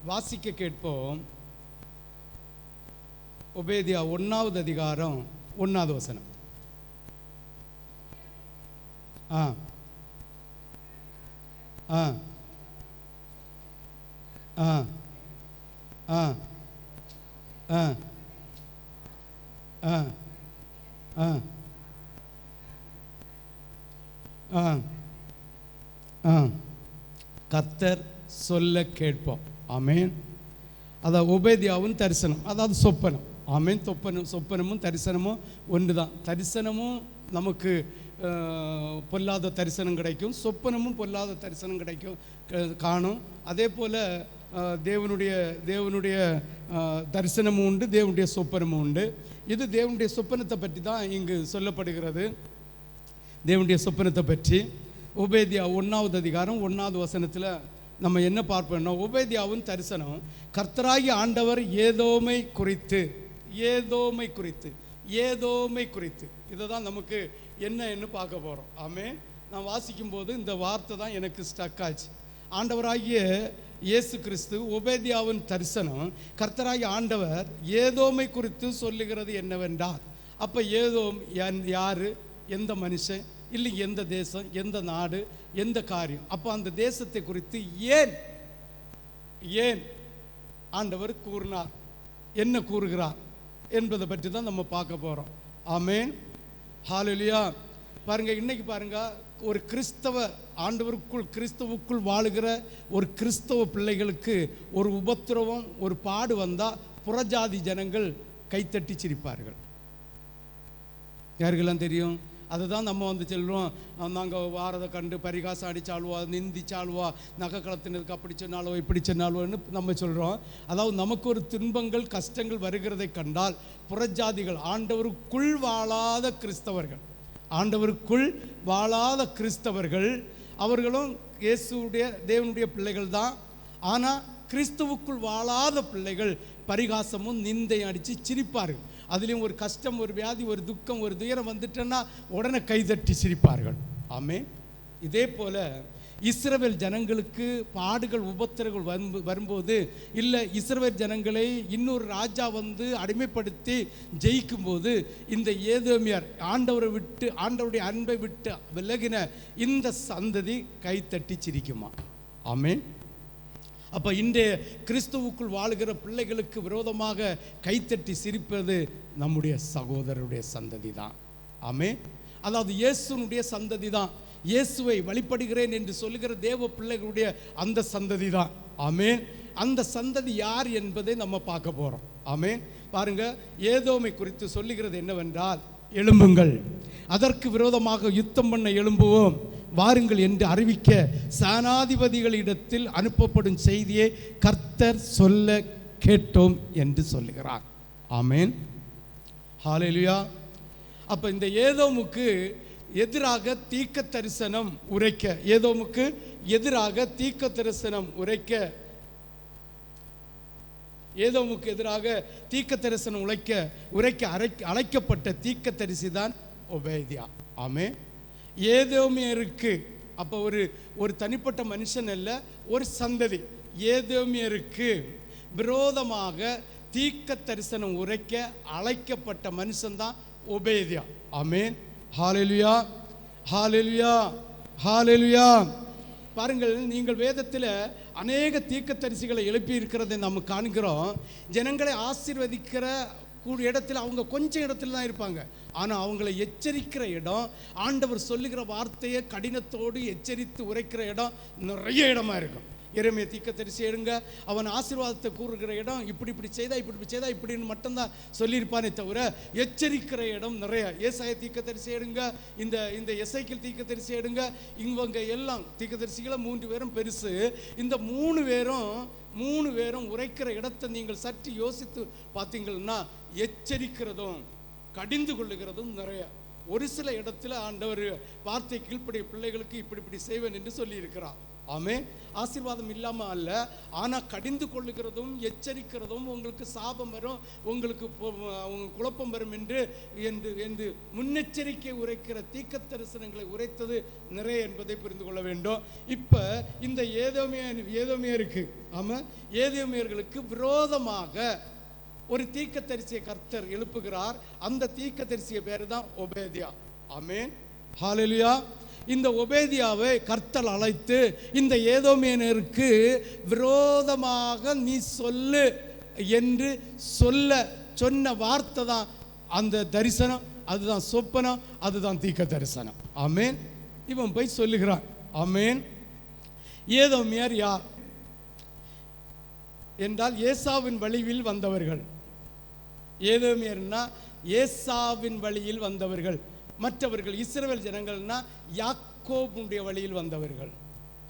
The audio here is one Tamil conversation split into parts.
வாசிக்க கேட்போம். ஒபேதியா 1வது அதிகாரம் 1வது வசனம். ஆ ஆ ஆ ஆ ஆ ஆ ஆ ஆ ஆ கர்த்தர் சொல்ல கேட்போம். ஆமேன். அதாவது ஒபேதியாவும் தரிசனம், அதாவது சொப்பனம். ஆமேன். சொப்பனமும் தரிசனமும் ஒன்று தான். தரிசனமும் நமக்கு பொல்லாத தரிசனம் கிடைக்கும், சொப்பனமும் பொல்லாத தரிசனம் கிடைக்கும் காணும். அதே போல் தேவனுடைய தரிசனமும் உண்டு, தேவனுடைய சொப்பனமும் உண்டு. இது தேவனுடைய சொப்பனத்தை பற்றி தான் இங்கு சொல்லப்படுகிறது. தேவனுடைய சொப்பனத்தை பற்றி ஒபேதியா 1வது அதிகாரம் 1வது வசனத்தில் நம்ம என்ன பார்ப்போம்னா, ஒபேதியாவின் தரிசனம் கர்த்தராகி ஆண்டவர் ஏதோமை குறித்து இதை தான் நமக்கு என்னன்னு பார்க்க போகிறோம். ஆமென். நான் வாசிக்கும்போது இந்த வார்த்தை தான் எனக்கு ஸ்டக் ஆச்சு. ஆண்டவராகிய இயேசு கிறிஸ்து ஒபேதியாவின் தரிசனம் கர்த்தராகிய ஆண்டவர் ஏதோமை குறித்து சொல்லுகிறது என்னவென்றால், அப்போ ஏதோம் யார், எந்த மனுஷன், இல்லை எந்த தேசம், எந்த நாடு, எந்த காரியம். அப்போ அந்த தேசத்தை குறித்து ஏன் ஆண்டவர் கூறினார், என்ன கூறுகிறார் என்பதை பற்றி தான் நம்ம பார்க்க போகிறோம். ஆமென். ஹல்லேலூயா. பாருங்க, இன்னைக்கு பாருங்க, ஒரு கிறிஸ்தவுக்குள் வாழுகிற ஒரு கிறிஸ்தவ பிள்ளைகளுக்கு ஒரு உபத்திரவம், ஒரு பாடு வந்தால் புறஜாதி ஜனங்கள் கைத்தட்டி சிரிப்பார்கள். யாருக்கெல்லாம் தெரியும்? அதுதான் நம்ம சொல்கிறோம், நாங்கள் வாரதை கண்டு பரிகாசம் அடித்தாளுவா, நிந்திச்சாளுவா, நகை கலத்தினதுக்கு அப்படி சொன்னாலோ இப்படி சொன்னாலோன்னு நம்ம சொல்கிறோம். அதாவது நமக்கு ஒரு துன்பங்கள் கஷ்டங்கள் வருகிறதை கண்டால் புறஜாதிகள், ஆண்டவருக்குள் வாழாத கிறிஸ்தவர்கள் அவர்களும் தேவனுடைய பிள்ளைகள் தான். ஆனால் கிறிஸ்துவுக்குள் வாழாத பிள்ளைகள் பரிகாசமும் நிந்தையும் அடித்து சிரிப்பார்கள். அதுலேயும் ஒரு கஷ்டம், ஒரு வியாதி, ஒரு துக்கம், ஒரு துயரம் வந்துட்டேன்னா உடனே கைதட்டி சிரிப்பார்கள். ஆமென். இதே போல் இஸ்ரவேல் ஜனங்களுக்கு பாடுகள் உபத்திரங்கள் வரும்போது, இல்லை இஸ்ரவேல் ஜனங்களை இன்னொரு ராஜா அடிமைப்படுத்தி ஜெயிக்கும்போது, இந்த ஏதோமியர் ஆண்டவருடைய அன்பை விட்டு விலகின இந்த சந்ததி கைத்தட்டி சிரிக்குமா? ஆமென். அப்போ இன்றைய கிறிஸ்துவுக்குள் வாழுகிற பிள்ளைகளுக்கு விரோதமாக கைத்தட்டி சிரிப்பது நம்முடைய சகோதரருடைய சந்ததி தான். ஆமென். அதாவது இயேசுனுடைய சந்ததி தான். இயேசுவை வழிபடுகிறேன் என்று சொல்லுகிற தேவ பிள்ளைகளுடைய அந்த சந்ததி தான். ஆமென். அந்த சந்ததி யார் என்பதை நம்ம பார்க்க போகிறோம். ஆமென். பாருங்க, ஏதோமை குறித்து சொல்லுகிறது என்னவென்றால், எழும்புங்கள், அதற்கு விரோதமாக யுத்தம் பண்ண எழும்புவோம், வாருங்கள் என்று அறிவிக்க சேனாதிபதிகளிடத்தில் அனுப்பப்படும் செய்தியை கர்த்தர் சொல்ல கேட்டோம் என்று சொல்லுகிறார். ஆமென். ஹல்லேலூயா. அப்போ இந்த ஏதோமுக்கு எதிராக தீர்க்க தரிசனம் உரைக்க அழைக்கப்பட்ட தீர்க்க தரிசி தான் ஒபேதியா. ஆமென். ஏதோமியருக்கு, அப்போ ஒரு தனிப்பட்ட மனுஷன் அல்ல, ஒரு சந்ததி. ஏதோமியருக்கு விரோதமாக தீர்க்க தரிசனம் உரைக்க அழைக்கப்பட்ட மனுஷன் தான் ஒபேதியா. ஆமென். ஹல்லேலூயா, ஹல்லேலூயா, ஹல்லேலூயா. பாருங்கள், நீங்கள் வேதத்தில் அநேக தீர்க்கதரிசிகளை எழுப்பி இருக்கிறதை நாம் காண்கிறோம். ஜனங்களை ஆசீர்வதிக்கிற இடத்துல அவங்க கொஞ்சம் இடத்துல தான் இருப்பாங்க. ஆனால் அவங்களை எச்சரிக்கிற இடம், ஆண்டவர் சொல்லுகிற வார்த்தையை கடினத்தோடு எச்சரித்து உரைக்கிற இடம் நிறைய இடமா இருக்கும். எரேமியா தீர்க்கதரிசி எடுங்க, அவன் ஆசீர்வாதத்தை கூறுகிற இடம் இப்படி செய்தா இப்படின்னு மட்டும்தான் சொல்லியிருப்பானே தவிர எச்சரிக்கிற இடம் நிறைய. ஏசாயா தீர்க்கதரிசி எடுங்க, இந்த எசேக்கியேல் தீர்க்கதரிசி எடுங்க, இவங்க எல்லாம் தீர்க்கதரிசிகளை 3 பேரும் பெருசு. இந்த 3 பேரும் உரைக்கிற இடத்தை நீங்கள் சற்று யோசித்து பார்த்தீங்கன்னா எச்சரிக்கிறதும் கடிந்து கொள்ளுகிறதும் நிறைய. ஒரு சில இடத்துல ஆண்டவர் வார்த்தை கீழ்ப்படிய பிள்ளைகளுக்கு இப்படி செய்வேன் என்று சொல்லி இருக்கிறார். ஆமென். ஆசீர்வாதம் இல்லாமல் அல்ல, ஆனால் கடிந்து கொள்ளுகிறதும் எச்சரிக்கிறதும் உங்களுக்கு சாபம் வரும், உங்களுக்கு குழப்பம் வரும் என்று என்று முன்னெச்சரிக்கை உரைக்கிற தீர்க்க தரிசனங்களை உரைத்தது நிறைய என்பதை புரிந்து கொள்ள வேண்டும். இப்போ இந்த ஏதோமியருக்கு ஆமாம், ஏதோமியர்களுக்கு விரோதமாக ஒரு தீர்க்கதரிசியை கர்த்தர் எழுப்புகிறார். அந்த தீர்க்கதரிசிய பேர் தான் ஒபேதியா. ஆமென், ஹல்லேலூயா. இந்த ஒபேதியாவை கர்த்தர் அழைத்து இந்த ஏதோமியனருக்கு விரோதமாக நீ சொல்லு என்று சொன்ன வார்த்தை தான் அந்த தரிசனம், அதுதான் சொப்பனம், அதுதான் தீர்க்க தரிசனம். ஆமென். இவன் போய் சொல்லுகிறான். ஆமென். ஏதோமியர் யார் என்றால் ஏசாவின் வழியில் வந்தவர்கள். ஏதோமியர்னா ஏசாவின் வழியில் வந்தவர்கள். மற்றவர்கள் இஸ்ரவேல் ஜனங்கள்னா யாக்கோபுடைய வழியில் வந்தவர்கள்.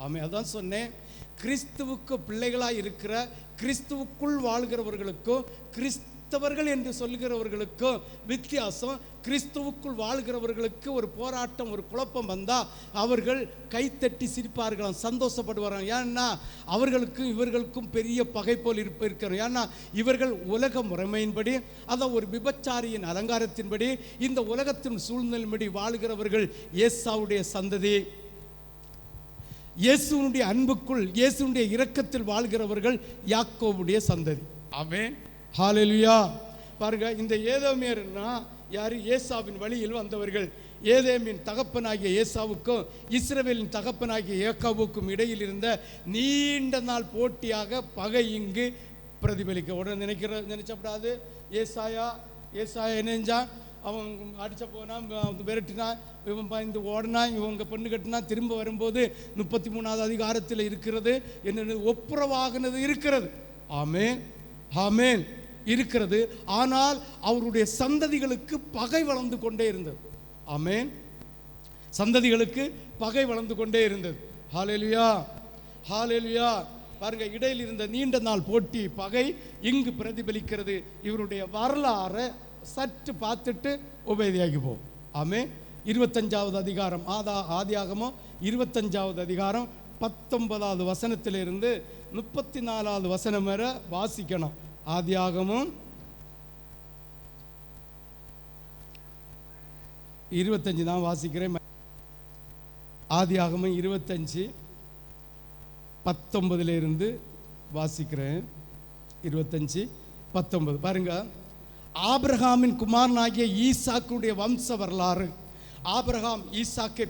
ஆமென். அதான் சொன்னேன், கிறிஸ்துவுக்கு பிள்ளைகளாக இருக்கிற கிறிஸ்துவுக்குள் வாழ்கிறவர்களுக்கும் கிறிஸ்தவர்கள் என்று சொல்கிறவர்களுக்கும் வித்தியாசம். கிறிஸ்துவுக்குள் வாழ்கிறவர்களுக்கு ஒரு போராட்டம், ஒரு குழப்பம் வந்தால் அவர்கள் கைத்தட்டி சிரிப்பார்களாம், சந்தோஷப்படுவார்கள். ஏன்னா அவர்களுக்கும் இவர்களுக்கும் பெரிய பகை போல் இருக்கிறோம். ஏன்னா இவர்கள் உலக முறைமையின்படி, அதான் ஒரு விபச்சாரியின் அலங்காரத்தின்படி, இந்த உலகத்தின் சூழ்நிலையின்படி வாழ்கிறவர்கள் ஏசாவுடைய சந்ததி. இயேசுனுடைய அன்புக்குள், இயேசுனுடைய இரக்கத்தில் வாழ்கிறவர்கள் யாக்கோபுடைய சந்ததி. ஆமென், ஹல்லேலூயா. பாருங்க, இந்த ஏதோமியர்னா யாரு? ஏசாவின் வழியில் வந்தவர்கள். ஏதேமின் தகப்பனாகிய ஏசாவுக்கும் இஸ்ரவேலின் தகப்பனாகிய யாக்கோபுக்கும் இடையில் இருந்த நீண்ட நாள் போட்டியாக பகை இங்கு பிரதிபலிக்க. உடனே நினைச்சப்படாது. ஏசாயா நினைஞ்சான், அவன் அடிச்ச போனான், விரட்டினான், இவன் பயந்து ஓடினான், இவங்க பொண்ணு கட்டினா. திரும்ப வரும்போது 33வது அதிகாரத்தில் இருக்கிறது, என்ன ஒப்புரவாகினது இருக்கிறது. ஆமென், ஆமென் இருக்கிறது. ஆனால் அவருடைய சந்ததிகளுக்கு பகை வளர்ந்து கொண்டே இருந்தது. ஆமென், சந்ததிகளுக்கு பகை வளர்ந்து கொண்டே இருந்தது. ஹல்லேலூயா, ஹல்லேலூயா. பாருங்க, இடையில் இருந்த நீண்ட நாள் போட்டி பகை இங்கு பிரதிபலிக்கிறது. இவருடைய வரலாறு சற்று பார்த்துட்டு உபேதியாகி போகும். ஆமென். 25வது அதிகாரம், ஆதியாகமம் 25வது அதிகாரம் 19வது வசனத்திலிருந்து 34வது வசனம் வரை வாசிக்கணும். ஆதியாகமம் 25 தான் வாசிக்கிறேன். ஆதியாகமம் 25:19 வாசிக்கிறேன். 25:19 பாருங்க. ஆபிரகாமின் குமாரனாகிய ஈசாக்குடைய வம்ச வரலாறு. ஆபிரகாம் ஈசாக்கை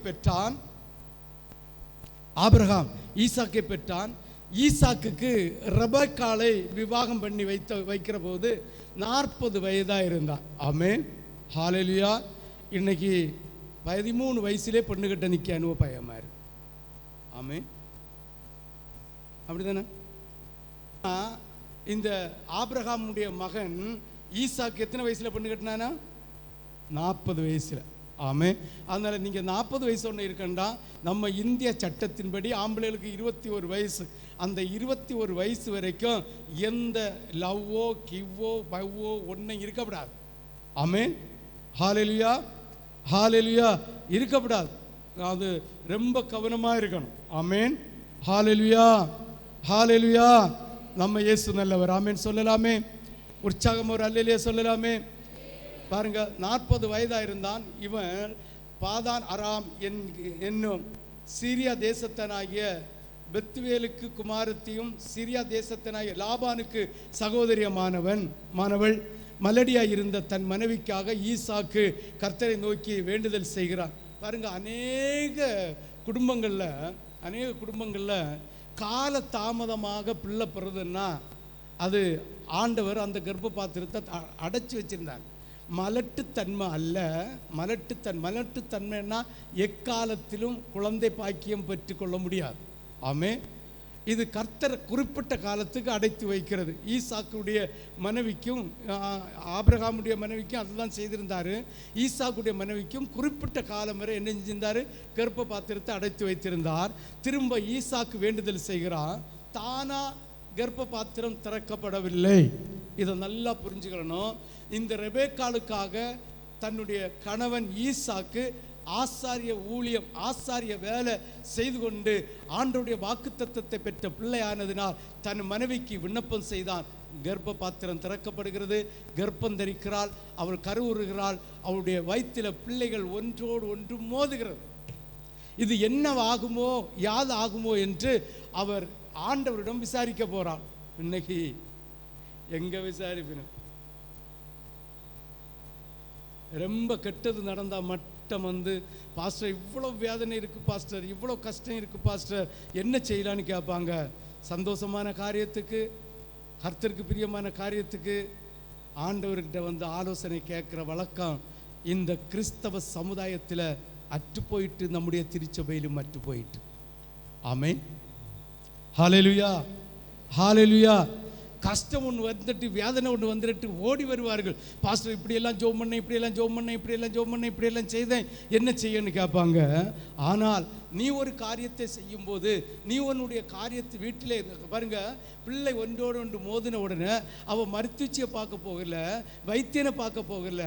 பெற்றான். ஈசாக்குக்கு ரெபெக்காளை விவாகம் பண்ணி வைக்கிற போது 40 வயதாக இருந்தான். ஆமென், ஹல்லேலூயா. இன்னைக்கு 13 வயசுலே பொண்ணு கட்ட நிற்க அனுபவ பயமா இருக்கு. ஆமென், அப்படிதானே? இந்த ஆபிரகாமுடைய மகன் ஈசாக்கு எத்தனை வயசுல பொண்ணு கட்டினானா? 40 வயசுல. ஆமென். அதனால நீங்க 40 வயசு ஒன்று இருக்கண்டா. நம்ம இந்திய சட்டத்தின்படி ஆம்பளைகளுக்கு 21 வயசு. அந்த 21 வயசு வரைக்கும் எந்த லவ்வோ கிவ்வோ பவ்வோ ஒன்றும் இருக்கப்படாது. ஆமென், ஹல்லேலூயா, ஹல்லேலூயா. இருக்கப்படாது. அது ரொம்ப கவனமாக இருக்கணும். ஆமென், ஹல்லேலூயா, ஹல்லேலூயா. நம்ம இயேசு நல்லவர். ஆமென் சொல்லலாமே. உற்சாகம் ஒரு அல்லேலூயா சொல்லலாமே. பாருங்க, 40 வயதாக இருந்தான். இவன் பாதான் அராம் என்னும் சீரியா தேசத்தனாகிய பெத்துவேலுக்கு குமாரத்தியும் சிரியா தேசத்தனாகிய லாபானுக்கு சகோதரியமானவள் மலடியாக இருந்த தன் மனைவிக்காக ஈசாக்கு கர்த்தரை நோக்கி வேண்டுதல் செய்கிறான். பாருங்க, அநேக குடும்பங்களில் கால தாமதமாக பிள்ளை பிறதுன்னா அது ஆண்டவர் அந்த கர்ப்ப பாத்திரத்தை அடைச்சி வச்சிருந்தார். மலட்டுத்தன்மை அல்ல. மலட்டுத்தன்மைன்னா எக்காலத்திலும் குழந்தை பாக்கியம் பெற்றுக்கொள்ள முடியாது. ஆமென். இது கர்த்தர் குறிப்பிட்ட காலத்துக்கு அடைத்து வைக்கிறது. ஈசாக்குடைய மனைவிக்கும் ஆபிரகாமுடைய மனைவிக்கும் அதுதான் செய்திருந்தார். ஈசாக்குடைய மனைவிக்கும் குறிப்பிட்ட காலம் வரை என்ன செஞ்சிருந்தார்? கர்ப்ப பாத்திரத்தை அடைத்து வைத்திருந்தார். திரும்ப ஈசாக்கு வேண்டுதல் செய்கிறான். தானா கர்ப்ப பாத்திரம் திறக்கப்படவில்லை. இதை நல்லா புரிஞ்சுக்கணும். இந்த ரெபெக்காளுக்காக தன்னுடைய கணவன் ஈசாக்கு ஆசாரிய ஊழியம், ஆசாரிய வேலை செய்து கொண்டு ஆண்டவருடைய வாக்குத்தத்தத்தை பெற்ற பிள்ளையானதினால் தன் மனைவிக்கு விண்ணப்பம் செய்தான். கர்ப்ப பாத்திரம் திறக்கப்படுகிறது, கர்ப்பம் தரிக்கிறாள், அவள் கருவுறுகிறாள், அவளுடைய வயிற்றில் பிள்ளைகள் ஒன்றோடு ஒன்று மோதுகிறது. இது என்னவாகுமோ யாது ஆகுமோ என்று அவர் ஆண்டவரிடம் விசாரிக்க போறாள். இன்னைக்கு எங்க விசாரிப்பினும் ரொம்ப கெட்டது நடந்தால் மட்டும் வந்து, பாஸ்டர் இவ்வளோ வேதனை இருக்குது பாஸ்டர், இவ்வளோ கஷ்டம் இருக்குது பாஸ்டர், என்ன செய்யலான்னு கேட்பாங்க. சந்தோஷமான காரியத்துக்கு, கர்த்தருக்கு பிரியமான காரியத்துக்கு ஆண்டவர்கிட்ட வந்து ஆலோசனை கேட்குற வழக்கம் இந்த கிறிஸ்தவ சமுதாயத்தில் அற்று போயிட்டு, நம்முடைய திருச்சபையிலும் அற்று போயிட்டு. ஆமென், ஹல்லேலூயா, ஹல்லேலூயா. கஷ்டம் ஒன்று வந்துட்டு, வேதனை ஒன்று வந்துட்டு ஓடி வருவார்கள். பாஸ்டர் இப்படியெல்லாம் ஜோம் பண்ணேன், இப்படியெல்லாம் ஜோம் பண்ணேன், இப்படியெல்லாம் ஜோம் பண்ணேன், இப்படியெல்லாம் செய்தேன், என்ன செய்யன்னு கேட்பாங்க. ஆனால் நீ ஒரு காரியத்தை செய்யும்போது, நீ உன்னுடைய காரியத்தை வீட்டிலே பாருங்க, பிள்ளை ஒன்றோடு ஒன்று மோதின உடனே அவன் மருத்துவச்சியை பார்க்க போகல, வைத்தியனை பார்க்க போகல,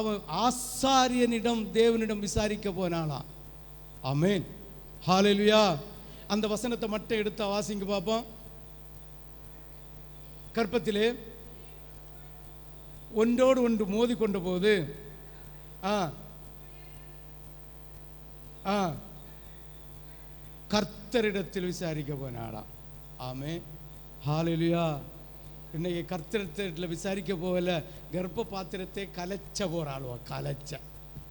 அவன் ஆசாரியனிடம் தேவனிடம் விசாரிக்க போனாலாம். ஆமென், ஹல்லேலூயா. அந்த வசனத்தை மட்டும் எடுத்து வாசிங்க பார்ப்போம். கற்பத்திலே ஒன்றோடு ஒன்று மோதி கொண்ட போது கர்த்தரிடத்தில் விசாரிக்க போனாலாம். ஆமென், ஹல்லேலூயா. இன்னைக்கு கர்த்தரிடத்தில் விசாரிக்க போகல, கர்ப்ப பாத்திரத்தை கலைச்ச போறாளுவா, கலைச்ச.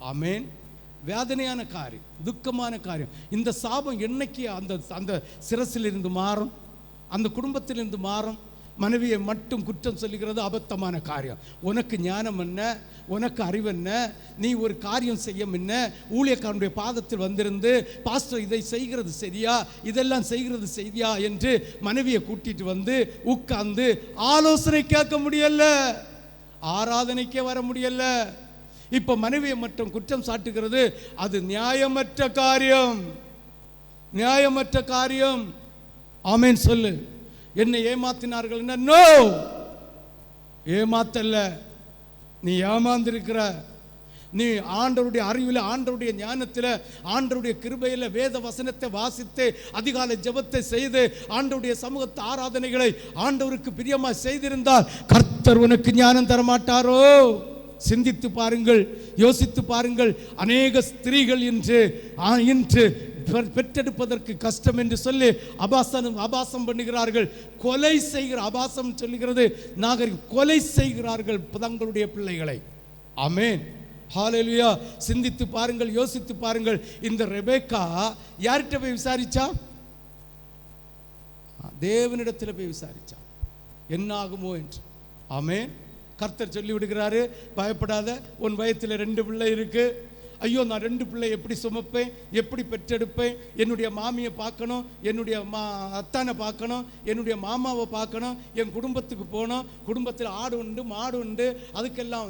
ஆமென், வேதனையான காரியம், துக்கமான காரியம். இந்த சாபம் என்னைக்கு அந்த சிரசிலிருந்து மாறும், அந்த குடும்பத்திலிருந்து மாறும். மனைவியை மட்டும் குற்றம் சொல்லுகிறது அபத்தமான காரியம். உனக்கு ஞானம் என்ன, உனக்கு அறிவு என்ன, நீ ஒரு காரியம் செய்ய என்ன, ஊழியக்காரனுடைய பாதத்தில் வந்திருந்து பாஸ்டர் இதை செய்கிறது சரியா, இதெல்லாம் செய்கிறது சரியா என்று மனைவியை கூட்டிட்டு வந்து உட்கார்ந்து ஆலோசனை கேட்க முடியல, ஆராதனைக்கே வர முடியல. இப்ப மனைவியை மட்டும் குற்றம் சாட்டுகிறது, அது நியாயமற்ற காரியம், நியாயமற்ற காரியம். ஆமென் சொல்லு. என்னை ஏமாத்தினார்கள், நோ, ஏமாத்தல்ல, நீ ஏமாந்திருக்கிற. நீ ஆண்டவருடைய அறிவில், ஆண்டவருடைய ஞானத்தில், ஆண்டவருடைய கிருபையில் வேத வசனத்தை வாசித்து அதிகாலை ஜெபத்தை செய்து ஆண்டவருடைய சமூகத்து ஆராதனைகளை ஆண்டவருக்கு பிரியமாக செய்திருந்தால் கர்த்தர் உனக்கு ஞானம் தரமாட்டாரோ? சிந்தித்து பாருங்கள், யோசித்து பாருங்கள். அநேக ஸ்திரீகள் இன்று பெற்றெடுப்பதற்கு கஷ்டம் என்று சொல்லி அபாசம் பண்ணுகிறார்கள், கொலை செய்கிற, அபாசம் சொல்லுகிறது நாகரிகம், கொலை செய்கிறார்கள் தங்களுடைய பிள்ளைகளை. ஆமென், ஹல்லேலூயா. சிந்தித்து பாருங்கள், யோசித்து பாருங்கள். இந்த ரெபேக்கா யார்கிட்ட போய் விசாரிச்சா? தேவனிடத்தில் போய் விசாரிச்சா என்ன ஆகுமோ என்று. ஆமென். கர்த்தர் சொல்லி விடுகிறாரு, பயப்படாத, உன் வயத்தில் 2 பிள்ளை இருக்கு. ஐயோ, நான் 2 பிள்ளை எப்படி சுமப்பேன், எப்படி பெற்றெடுப்பேன், என்னுடைய மாமியை பார்க்கணும், என்னுடைய அத்தானை பார்க்கணும், என்னுடைய மாமாவை பார்க்கணும், என் குடும்பத்துக்கு போகணும், குடும்பத்தில் ஆடு உண்டு மாடு உண்டு, அதுக்கெல்லாம்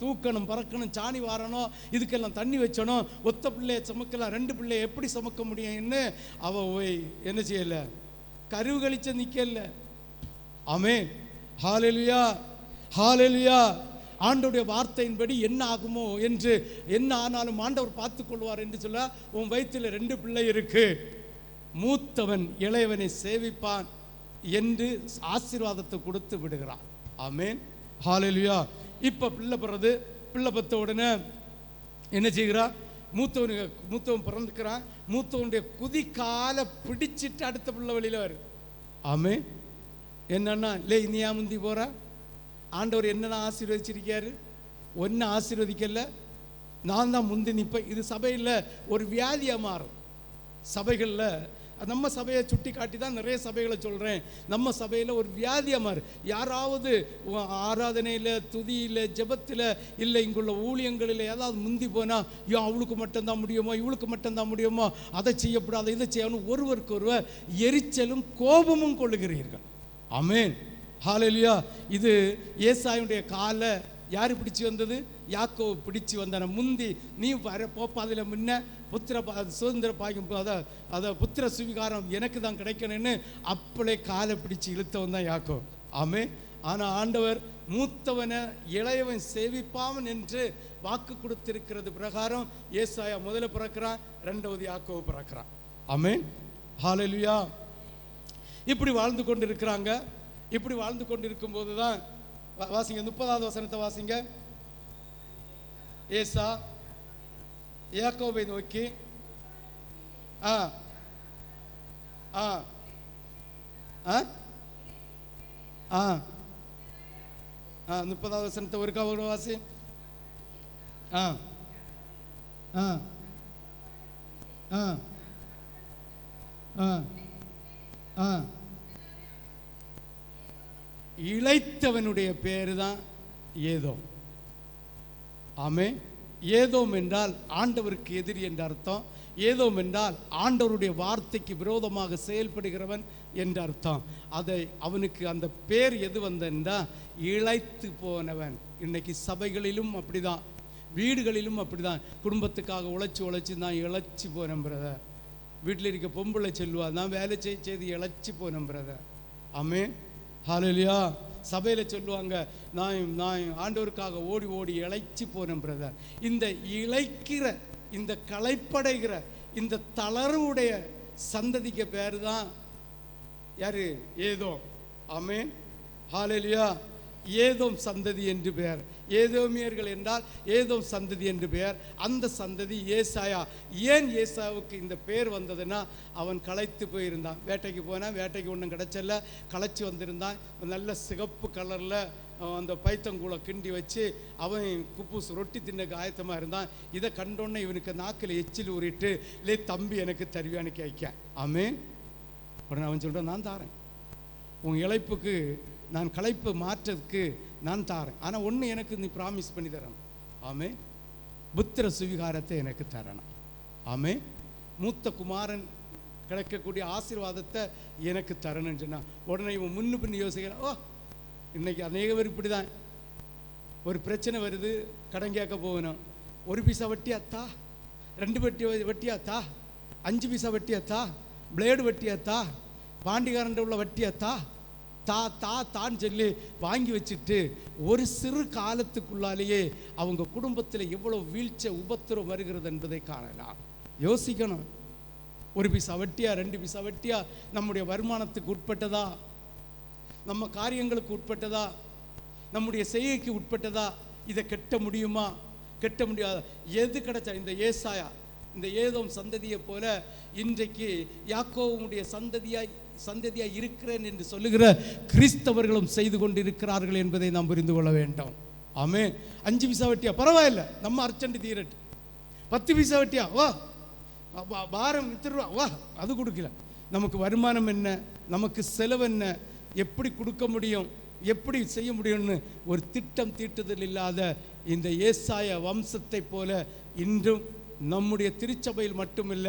தூக்கணும், பறக்கணும், சாணி வாரணும், இதுக்கெல்லாம் தண்ணி வச்சணும், ஒத்த பிள்ளையை சுமக்கலாம், 2 பிள்ளையை எப்படி சுமக்க முடியும்னு அவ போய் என்ன செய்யல, கருவு கழிச்ச நிக்கல. ஆமென், ஹல்லேலூயா, ஹல்லேலூயா. ஆண்டவருடைய வார்த்தையின்படி என்ன ஆகுமோ என்று, என்ன ஆனாலும் ஆண்டவர் பார்த்து கொள்வார் என்று சொல்ல, உன் வயிற்றில் 2 பிள்ளை இருக்கு, மூத்தவன் இளையவனை சேவிப்பான் என்று ஆசீர்வாதத்தை கொடுத்து விடுகிறான். ஆமென், ஹல்லேலூயா. இப்ப பிள்ளை பிறகு, பிள்ளை பெற்ற உடனே என்ன செய்கிறா? மூத்தவன் பிறந்துக்கிறான், மூத்தவனுடைய குதிக்கால பிடிச்சிட்டு அடுத்த பிள்ளை வெளியில வரு. ஆமென். என்னன்னா, இல்லை நீ ஏன் முந்தி போற? ஆண்டவர் என்னென்ன ஆசீர்வதிச்சிருக்காரு, ஒன்று ஆசீர்வதிக்கல, நான் தான் முந்தி நிற்பேன். இது சபையில் ஒரு வியாதியாக மாறும். சபைகளில், நம்ம சபையை சுட்டி காட்டி தான் நிறைய சபைகளை சொல்கிறேன், நம்ம சபையில் ஒரு வியாதியாக மாறும். யாராவது ஆராதனையில், துதியில், ஜெபத்தில், இல்லை இங்குள்ள ஊழியங்களில் ஏதாவது முந்தி போனால், அவளுக்கு மட்டும்தான் முடியுமோ, இவளுக்கு மட்டும்தான் முடியுமோ, அதை செய்யக்கூடாது, இதை செய்யணும், ஒருவருக்கு ஒருவர் எரிச்சலும் கோபமும் கொள்ளுகிறீர்கள். ஆமென், ஹல்லேலூயா. இது ஏசாயுடைய காலை யார் பிடிச்சி வந்தது? யாக்கோபு பிடிச்சி வந்தான. முந்தி நீ வர போப்பாதில் முன்ன புத்திர சுதந்திர பாய்க்கும், அதை புத்திர சுவிகாரம் எனக்கு தான் கிடைக்கணும்னு அப்பளே காலை பிடிச்சி இழுத்தவன் தான் யாக்கோபு. ஆமென். ஆனால் ஆண்டவர் மூத்தவனை இளையவன் சேவிப்பாவன் என்று வாக்கு கொடுத்திருக்கிறது பிரகாரம் ஏசாயா முதல்ல பிறக்கிறான், இரண்டாவது யாக்கோபு பிறக்கிறான். ஆமென், ஹல்லேலூயா. இப்படி வாழ்ந்து கொண்டிருக்கிறாங்க. இப்படி வாழ்ந்து கொண்டிருக்கும் போது தான் வாசிங்க 30வது வசனத்தை வாசிங்க. ஏசா யாக்கோபை நோக்கி 30வது வசனத்தை ஒருக்கா ஒரு வாசி. இளைத்தவனுடைய பேரு தான் ஏதோம். ஆமென். ஏதோம் என்றால் ஆண்டவருக்கு எதிரி என்ற அர்த்தம். ஏதோம் என்றால் ஆண்டவருடைய வார்த்தைக்கு விரோதமாக செயல்படுகிறவன் என்ற அர்த்தம். அதை அவனுக்கு அந்த பேர் எது வந்தா இளைத்து போனவன். இன்னைக்கு சபைகளிலும் அப்படிதான், வீடுகளிலும் அப்படிதான். குடும்பத்துக்காக உழைச்சி நான் இழைச்சி போனேன் பிரதர். வீட்டில் இருக்க பொம்பளை செல்வா நான் வேலை செய்து இழைச்சி போனேன் பிரதர். ஆமென், ஹல்லேலூயா. சபையில் சொல்லுவாங்க நான் ஆண்டவருக்காக ஓடி ஓடி இழைச்சி போனேன் பிரதர். இந்த இழைக்கிற, இந்த களைப்படைகிற, இந்த தளர்வுடைய சந்ததிக்கு பேர் தான் யாரு? ஏதோ. ஆமென், ஹல்லேலூயா. ஏதோம் சந்ததி என்று பெயர். ஏதோமியர்கள் என்றால் ஏதோம் சந்ததி என்று பெயர். அந்த சந்ததி ஏசாயா. ஏன் ஏசாவுக்கு இந்த பேர் வந்ததுன்னா அவன் களைத்து போயிருந்தான். வேட்டைக்கு போனான், வேட்டைக்கு ஒன்றும் கிடைச்சல, களைச்சி வந்திருந்தான். நல்ல சிகப்பு கலரில் அந்த பைத்தங்கூளை கிண்டி வச்சு அவன் குப்பூஸ் ரொட்டி தின்னக்கு ஆயத்தமாக இருந்தான். இதை கண்டோன்னே இவனுக்கு நாக்கில் எச்சில் ஊறிட்டு, லே தம்பி எனக்கு தருவியான்னு கேட்க. ஆமென். உடனே அவன் சொல்கிறான், நான் தாரேன், உன் இழைப்புக்கு நான் களைப்பு மாற்றதுக்கு நான் தாரேன். ஆனால் ஒன்று எனக்கு நீ ப்ராமிஸ் பண்ணி தரணும். ஆமென். புத்திர சுவிகாரத்தை எனக்கு தரணும். ஆமென். மூத்த குமாரன் கிடைக்கக்கூடிய ஆசீர்வாதத்தை எனக்கு தரணும்னு சொன்னா உடனே இவன் முன்னு பின்னு யோசிக்கிறான். ஓ, இன்னைக்கு அநேக பேர் இப்படி தான். ஒரு பிரச்சனை வருது, கடன் கேட்க போகணும். 1 பைசா வட்டியாத்தா, 2 வட்டியாத்தா, 5 பைசா வட்டியாத்தா, பிளேடு வட்டியாத்தா, பாண்டிகாரன் உள்ள வட்டியாத்தா, தான் சொல்லி வாங்கி வச்சுட்டு ஒரு சிறு காலத்துக்குள்ளாலேயே அவங்க குடும்பத்தில் எவ்வளவு வீழ்ச்சி உபத்திரம் வருகிறது என்பதை காணலாம். யோசிக்கணும். 1 பைசா வட்டியா, 2 பைசா வட்டியா நம்முடைய வருமானத்துக்கு உட்பட்டதா, நம்ம காரியங்களுக்கு உட்பட்டதா, நம்முடைய செய்கைக்கு உட்பட்டதா? இதை கெட்ட முடியுமா? கெட்ட முடியாத. எது கிடைச்சா இந்த ஏசாயா, இந்த ஏதோம் சந்ததியை போல இன்றைக்கு யாக்கோவுடைய சந்ததியாய் இருக்கிறேன் என்று சொல்லுகிற கிறிஸ்தவர்களும் செய்து கொண்டிருக்கிறார்கள் என்பதை நாம் புரிந்து கொள்ள வேண்டும். ஆமென். 5 பைசா வட்டியா பரவாயில்ல, நம்ம அர்ச்சண்டு தீரட்டு. 10 பைசா வட்டியா வா, வாரம் வித்துருவா வா, அது கொடுக்கல. நமக்கு வருமானம் என்ன, நமக்கு செலவு என்ன, எப்படி கொடுக்க முடியும், எப்படி செய்ய முடியும்னு ஒரு திட்டம் தீட்டுதல் இல்லாத இந்த ஏசாயா வம்சத்தை போல இன்றும் நம்முடைய திருச்சபையில் மட்டுமில்ல,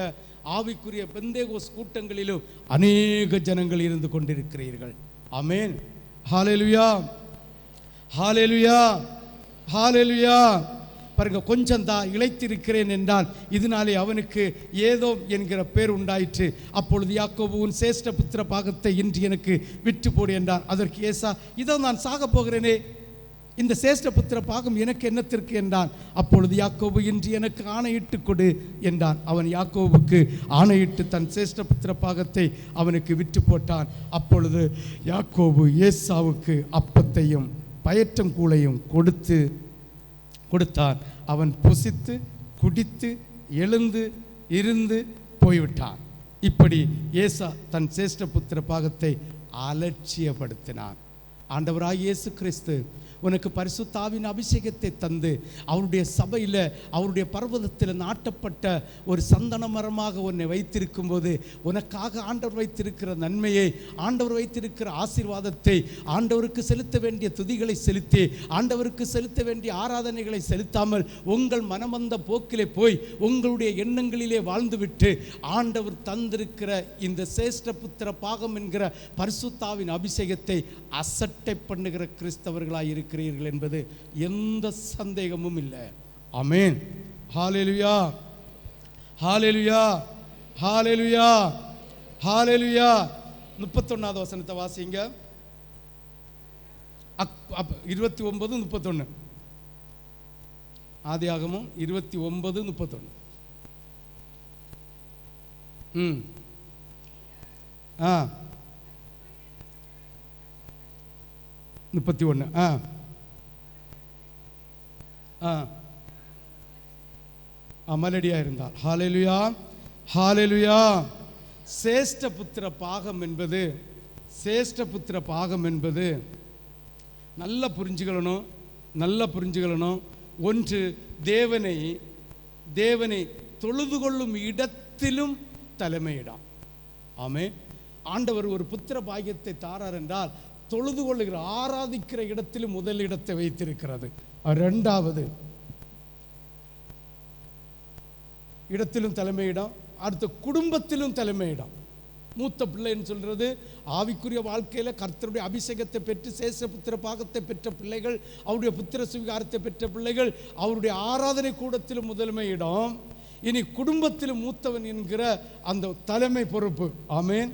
ஆவிக்குரிய பெந்தேகோஸ் கூட்டங்களிலும் அநேக ஜனங்கள் இருந்து கொண்டிருக்கிறீர்கள். ஆமென், ஹல்லேலூயா, ஹல்லேலூயா, ஹல்லேலூயா. பாருங்க, கொஞ்சம் தான் இளைத்திருக்கிறேன் என்றால் இதனாலே அவனுக்கு ஏதோ என்கிற பேர் உண்டாயிற்று. அப்பொழுது யாக்கோபு, உன் சேஷ்ட புத்திர பாகத்தை இன்று எனக்கு விற்று போடு என்றார். அதற்கு ஏசா, இதோ நான் சாக போகிறேனே, இந்த சேஷ்ட புத்திர பாகம் எனக்கு என்னத்திற்கு என்றான். அப்பொழுது யாக்கோபு, இன்று எனக்கு ஆணையிட்டு கொடு என்றான். அவன் யாக்கோபுக்கு ஆணையிட்டு தன் சேஷ்ட புத்திர பாகத்தை அவனுக்கு விற்று போட்டான். அப்பொழுது யாக்கோபு ஏசாவுக்கு அப்பத்தையும் பயற்றங்கூளையும் கொடுத்தான். அவன் புசித்து குடித்து எழுந்து இருந்து போய்விட்டான். இப்படி ஏசா தன் சேஷ்ட புத்திர பாகத்தை அலட்சியப்படுத்தினான். ஆண்டவராகிய இயேசு கிறிஸ்து உனக்கு பரிசுத்த ஆவியின் அபிஷேகத்தை தந்து அவருடைய சபையில், அவருடைய பர்வதத்தில் நாட்டப்பட்ட ஒரு சந்தன மரமாக உன்னை வைத்திருக்கும் போது உனக்காக ஆண்டவர் வைத்திருக்கிற நன்மையை, ஆண்டவர் வைத்திருக்கிற ஆசீர்வாதத்தை, ஆண்டவருக்கு செலுத்த வேண்டிய துதிகளை செலுத்தி ஆண்டவருக்கு செலுத்த வேண்டிய ஆராதனைகளை செலுத்தாமல் உங்கள் மனமந்த போக்கிலே போய் உங்களுடைய எண்ணங்களிலே வாழ்ந்துவிட்டு ஆண்டவர் தந்திருக்கிற இந்த சேஷ்ட புத்திர பாகம் என்கிற பரிசுத்தாவின் அபிஷேகத்தை அசட்டை பண்ணுகிற கிறிஸ்தவர்களாய் இருக்கிறீர்கள் என்பது எந்த சந்தேகமும் இல்லை. ஆமென், ஹல்லேலூயா, ஹல்லேலூயா, ஹல்லேலூயா, ஹல்லேலூயா. 31வது வசனத்தை வாசிங்க. 29:31 ஆதியாகமம் 29:31. ஆ 31. அமலடியா இருந்தார். ஹல்லேலூயா, ஹல்லேலூயா. சேஷ்டபுத்திர பாகம் என்பது நல்லா புரிஞ்சுக்கணும். ஒன்று, தேவனை தொழுது கொள்ளும் இடத்திலும் தலைமையிடம். ஆமே. ஆண்டவர் ஒரு புத்திர பாக்கியத்தை தாரார் என்றால் தொழுது கொள்ளுகிற ஆராதிக்கிற இடத்திலும் முதலிடத்தை வைத்திருக்கிறது. இரண்டாவது இடத்திலும் தலைமையிடம், அடுத்த குடும்பத்திலும் தலைமையிடம். மூத்த பிள்ளைன்னு சொல்றது ஆவிக்குரிய வாழ்க்கையில் கர்த்தருடைய அபிஷேகத்தை பெற்று சேஷபுத்திர பாகத்தை பெற்ற பிள்ளைகள், அவருடைய புத்திர சுவிகாரத்தை பெற்ற பிள்ளைகள், அவருடைய ஆராதனை கூடத்திலும் முதன்மையிடம். இனி குடும்பத்திலும் மூத்தவன் என்கிற அந்த தலைமை பொறுப்பு. ஆமேன்.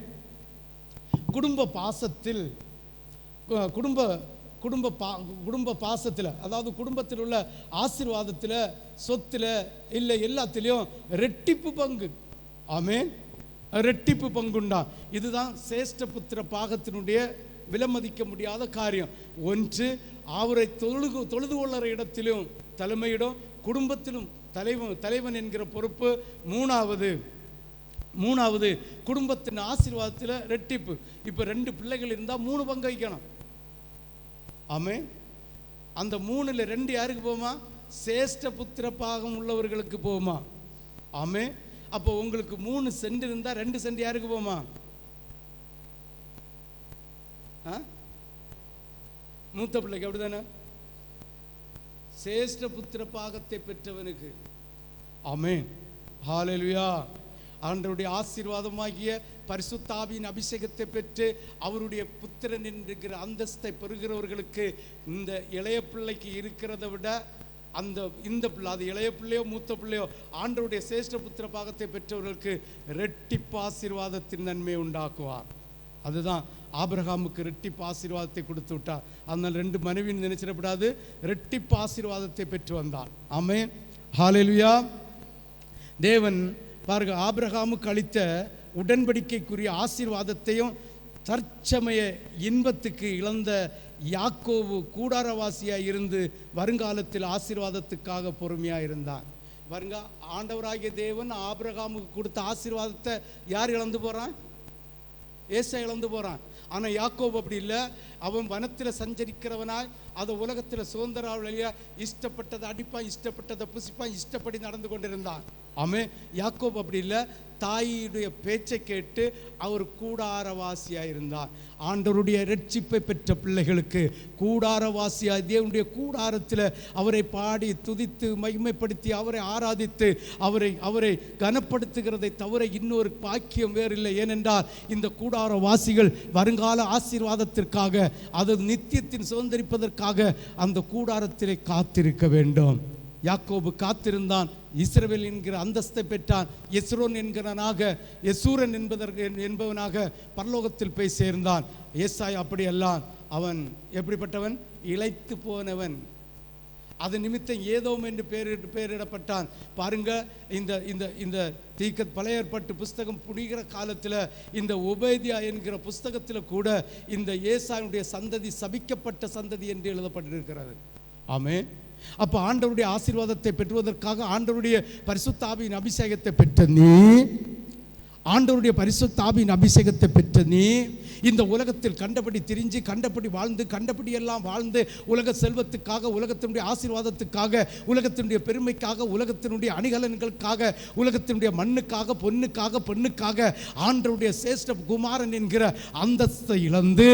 குடும்ப பாசத்தில் குடும்ப பாசத்தில், அதாவது குடும்பத்தில் உள்ள ஆசீர்வாதத்தில், சொத்தில், இல்லை எல்லாத்திலையும் ரெட்டிப்பு பங்கு. ஆமேன். ரெட்டிப்பு பங்குண்டா. இதுதான் சேஷ்டபுத்திர பாகத்தினுடைய விலமதிக்க முடியாத காரியம். ஒன்று, அவரை தொழுது கொள்ளுற இடத்திலும் தலைமையிடம், குடும்பத்திலும் தலைவன் என்கிற பொறுப்பு. மூணாவது குடும்பத்தின் ஆசீர்வாதத்தில் ரெட்டிப்பு. இப்போ 2 பிள்ளைகள் இருந்தால் 3 பங்கு வைக்கணும். ஆமே. அந்த 3ல் 2 யாருக்கு போகுமா? சேஷ்டபுத்திர பாகம் உள்ளவர்களுக்கு போகுமா? ஆமே. அப்போ உங்களுக்கு 3 சென்ட் இருந்தால் 2 சென்ட் யாருக்கு போகுமா? மூத்த பிள்ளைக்கு. அப்படிதானே? சேஷ்டபுத்திர பாகத்தை பெற்றவனுக்கு. ஆமென். ஹல்லேலூயா. ஆண்டவருடைய ஆசீர்வாதமாகிய பரிசுத்த ஆவியின் அபிஷேகத்தை பெற்று அவருடைய புத்திரன் என்கிற அந்தஸ்தை பெறுகிறவர்களுக்கு இந்த இளைய பிள்ளைக்கு இருக்கிறத விட இந்த பிள்ளை, அது இளைய பிள்ளையோ மூத்த பிள்ளையோ, ஆண்டவருடைய சேஷ்ட புத்திர பாகத்தை பெற்றவர்களுக்கு ரெட்டிப்பு ஆசீர்வாதத்தின் நன்மை உண்டாக்குவார். அதுதான் ஆபிரகாமுக்கு ரெட்டிப்பு ஆசீர்வாதத்தை கொடுத்து விட்டார். அதனால் 2 மனைவின்னு நினைச்சிடப்படாது, ரெட்டிப்பு ஆசீர்வாதத்தை பெற்று வந்தார். ஆமென். ஹல்லேலூயா. தேவன் பாருங்க, ஆபிரகாமுக்கு அளித்த உடன்படிக்கைக்குரிய ஆசீர்வாதத்தையும் தற்சமய இன்பத்துக்கு இழந்த யாக்கோபு கூடாரவாசியாக இருந்து வருங்காலத்தில் ஆசீர்வாதத்துக்காக பொறுமையாக இருந்தார். பாருங்க, ஆண்டவராகிய தேவன் ஆபிரகாமுக்கு கொடுத்த ஆசீர்வாதத்தை யார் இழந்து போகிறான்? ஏசா இழந்து போகிறான். ஆனால் யாக்கோபு அப்படி இல்லை. அவன் வனத்தில் சஞ்சரிக்கிறவனாய், அதை உலகத்தில் சுதந்திராவளியாக இஷ்டப்பட்டதை அடிப்பான், இஷ்டப்பட்டதை புசிப்பான், இஷ்டப்படி நடந்து கொண்டிருந்தான். ஆமே. யாக்கோபு அப்படி இல்லை. தாயுடைய பேச்சை கேட்டு அவர் கூடாரவாசியாக இருந்தார். ஆண்டவருடைய இரட்சிப்பை பெற்ற பிள்ளைகளுக்கு கூடாரவாசியாக தேவனுடைய கூடாரத்தில் அவரை பாடி துதித்து மகிமைப்படுத்தி அவரை ஆராதித்து அவரை கனப்படுத்துகிறதை தவிர இன்னொரு பாக்கியம் வேறில்லை. ஏனென்றால் இந்த கூடாரவாசிகள் வருங்கால ஆசீர்வாதத்திற்காக, அது நித்தியத்தின் சுதந்திரிப்பதற்காக அந்த கூடாரத்திலே காத்திருக்க வேண்டும். யாக்கோபு காத்திருந்தான். இஸ்ரவேல் என்கிற அந்தஸ்தை பெற்றான். எஸ்ரோன் எசூரன் என்பவனாக பரலோகத்தில் போய் சேர்ந்தான். ஏசாயா அப்படி எல்லாம் அவன் எப்படிப்பட்டவன்? இளைத்து போனவன். அது நிமித்தம் ஏதோம் என்று பெயரிடப்பட்டான். பாருங்க, இந்த பழைய ஏற்பாட்டு புஸ்தகம் புரிகிற காலத்தில் இந்த ஒபேதியா என்கிற புஸ்தகத்தில் கூட இந்த ஏசாயுடைய சந்ததி சபிக்கப்பட்ட சந்ததி என்று எழுதப்பட்டிருக்கிறது. ஆமென். அப்போ ஆண்டவருடைய ஆசீர்வாதத்தை பெற்றுவதற்காக ஆண்டவருடைய பரிசுத்த ஆவியின் அபிஷேகத்தை பெற்ற நீ இந்த உலகத்தில் கண்டபடி திரிஞ்சு, கண்டபடி வாழ்ந்து, கண்டபடி எல்லாம் வாழ்ந்து, உலக செல்வத்துக்காக, உலகத்தினுடைய ஆசீர்வாதத்துக்காக, உலகத்தினுடைய பெருமைக்காக, உலகத்தினுடைய அணிகலன்களுக்காக, உலகத்தினுடைய மண்ணுக்காக, பொண்ணுக்காக, பெண்ணுக்காக ஆண்டவருடைய சேஷ்ட குமாரன் என்கிற அந்தஸ்தை இழந்து,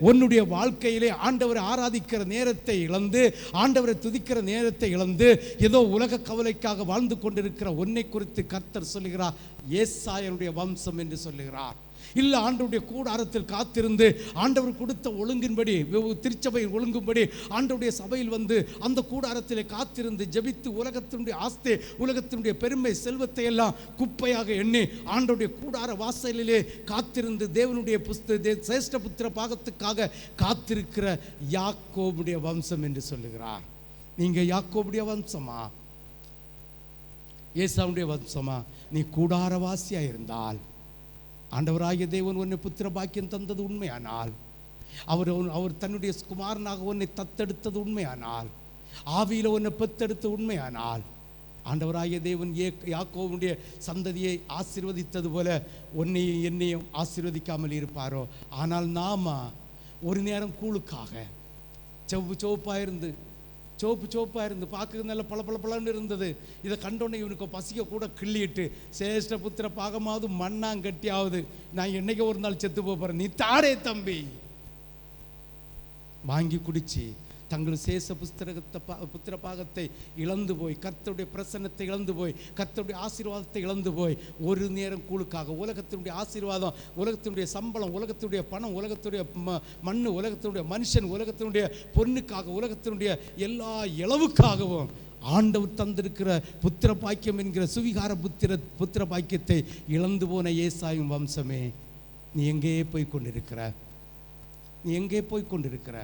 உன்னுடைய வாழ்க்கையிலே ஆண்டவரை ஆராதிக்கிற நேரத்தை இழந்து, ஆண்டவரை துதிக்கிற நேரத்தை இழந்து, ஏதோ உலக கவலைக்காக வாழ்ந்து கொண்டிருக்கிற உன்னை குறித்து கர்த்தர் சொல்லுகிறார், ஏசாயனுடைய வம்சம் என்று சொல்லுகிறார். இல்லை ஆண்டவருடைய கூடாரத்தில் காத்திருந்து ஆண்டவர் கொடுத்த ஒழுங்கின்படி, திருச்சபை ஒழுங்கும்படி ஆண்டவருடைய சபையில் வந்து அந்த கூடாரத்திலே காத்திருந்து ஜெபித்து உலகத்தினுடைய ஆஸ்தி, உலகத்தினுடைய பெருமை, செல்வத்தை எல்லாம் குப்பையாக எண்ணி ஆண்டவருடைய கூடார வாசலிலே காத்திருந்து தேவனுடைய சிரேஷ்ட புத்திர பாகத்துக்காக காத்திருக்கிற யாக்கோபுடைய வம்சம் என்று சொல்லுகிறார். நீங்க யாக்கோபுடைய வம்சமா, ஏசாவுடைய வம்சமா? நீ கூடாரவாசியா இருந்தால், ஆண்டவராகிய தேவன் உன்னை புத்திர பாக்கியம் தந்தது உண்மையானால், அவர் தன்னுடைய குமாரனாக உன்னை தத்தெடுத்தது உண்மையானால், ஆவியில உன்னை பெத்தெடுத்து உண்மையானால், ஆண்டவராகிய தேவன் யாக்கோபுடைய சந்ததியை ஆசீர்வதித்தது போல உன்னையும் என்னையும் ஆசீர்வதிக்காமல் இருப்பாரோ? ஆனால் நாம ஒரு நேரம் கூழுக்காக சோப்பாக இருந்து பார்க்க நல்ல பளபளன்னு இருந்தது. இதை கண்டோன்னே இவனுக்கு பசிக்க கூட கிள்ளிட்டு, சேஷ்ட புத்திர பாகமாவது மண்ணாங்கட்டியாவது நான் என்னைக்கு ஒரு நாள் செத்து போறேன், நீ தாரே தம்பி வாங்கி குடிச்சு தங்கள் சேஷ புத்திர பாகத்தை இழந்து போய், கர்த்தருடைய பிரசன்னத்தை இழந்து போய், கர்த்தருடைய ஆசீர்வாதத்தை இழந்து போய், ஒரு நேரம் கூழுக்காக உலகத்தினுடைய ஆசீர்வாதம், உலகத்தினுடைய சம்பளம், உலகத்தினுடைய பணம், உலகத்தினுடைய மண்ணு, உலகத்தினுடைய மனுஷன், உலகத்தினுடைய பொண்ணுக்காக, உலகத்தினுடைய எல்லா இளவுக்காகவும் ஆண்டவர் தந்திருக்கிற புத்திர பாக்கியம் என்கிற சுவிகார புத்திர பாக்கியத்தை இழந்து போன ஏசாயும் வம்சமே, நீ எங்கே போய் கொண்டிருக்கிற? நீ எங்கே போய் கொண்டிருக்கிற?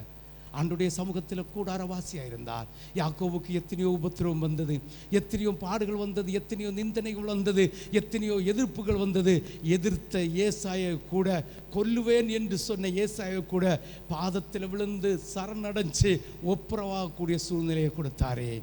ஆண்டுடைய சமூகத்தில் கூடாரவாசியாக இருந்தால், யாக்கோவுக்கு எத்தனையோ உபத்திரவம் வந்தது, எத்தனையோ பாடுகள் வந்தது, எத்தனையோ நிந்தனைகள் வந்தது, எத்தனையோ எதிர்ப்புகள் வந்தது. எதிர்த்த ஏசாயை கூட, கொல்லுவேன் என்று சொன்ன ஏசாயை கூட பாதத்தில் விழுந்து சரணடைஞ்சு ஒப்புரவாகக்கூடிய சூழ்நிலையை கொடுத்தாரே.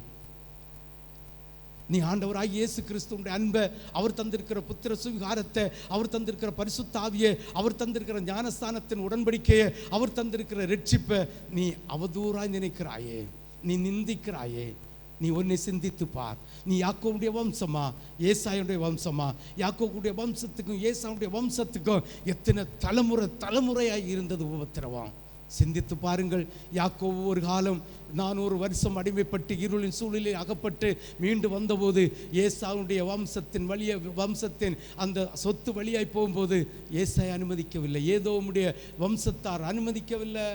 நீ ஆண்டவராகிய இயேசு கிறிஸ்துவுடைய அன்பை, அவர் தந்திருக்கிற புத்திர சுவிகாரத்தை, அவர் தந்திருக்கிற பரிசுத்த ஆவியை, அவர் தந்திருக்கிற ஞானஸ்தானத்தின் உடன்படிக்கையை, அவர் தந்திருக்கிற ரட்சிப்பை நீ அவதூறாய் நினைக்கிறாயே, நீ நிந்திக்கிறாயே. நீ ஒன்னை சிந்தித்து பார். நீ யாக்கோவுடைய வம்சமா, ஏசாயுடைய வம்சமா? யாக்கோவுடைய வம்சத்துக்கும் ஏசாவுடைய வம்சத்துக்கும் எத்தனை தலைமுறையாய் இருந்தது உபத்திரவம். சிந்தித்து பாருங்கள். யாக்கோபு ஒரு காலம் 400 வருஷம் அடிமைப்பட்டு இருளின் சூழலில் அகப்பட்டு மீண்டு வந்தபோது, ஏசாவுடைய வம்சத்தின் அந்த சொத்து வழியாய் போகும்போது ஏசாயை அனுமதிக்கவில்லை, ஏதோமுடைய வம்சத்தார் அனுமதிக்கவில்லை.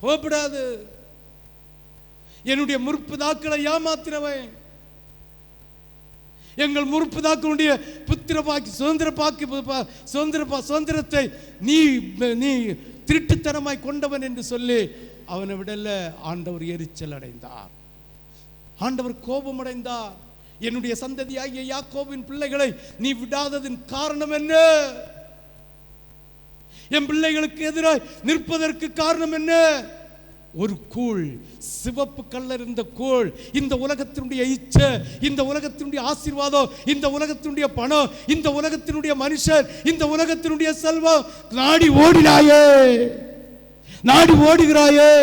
போகப்படாது, என்னுடைய முற்பிதாக்களை ஏமாத்தினவன், எங்கள் முற்பிதாக்களுடைய சுதந்திரத்தை நீ திருட்டுத்தனமாய் கொண்டவன் என்று சொல்லி அவனை விடல. ஆண்டவர் எரிச்சல் அடைந்தார், ஆண்டவர் கோபம் அடைந்தார். என்னுடைய சந்ததியாகிய யாக்கோபின் பிள்ளைகளை நீ விடாததின் காரணம் என்ன? என் பிள்ளைகளுக்கு எதிராய் நிற்பதற்கு காரணம் என்ன? ஒரு கூழ், சிவப்பு கலர் இருந்த கூழ், இந்த உலகத்தினுடைய இச்சை, இந்த உலகத்தினுடைய ஆசீர்வாதம், இந்த உலகத்தினுடைய பணம், இந்த உலகத்தினுடைய மனுஷர், இந்த உலகத்தினுடைய செல்வம் நாடி ஓடினாயே, நாடி ஓடுகிறாயே.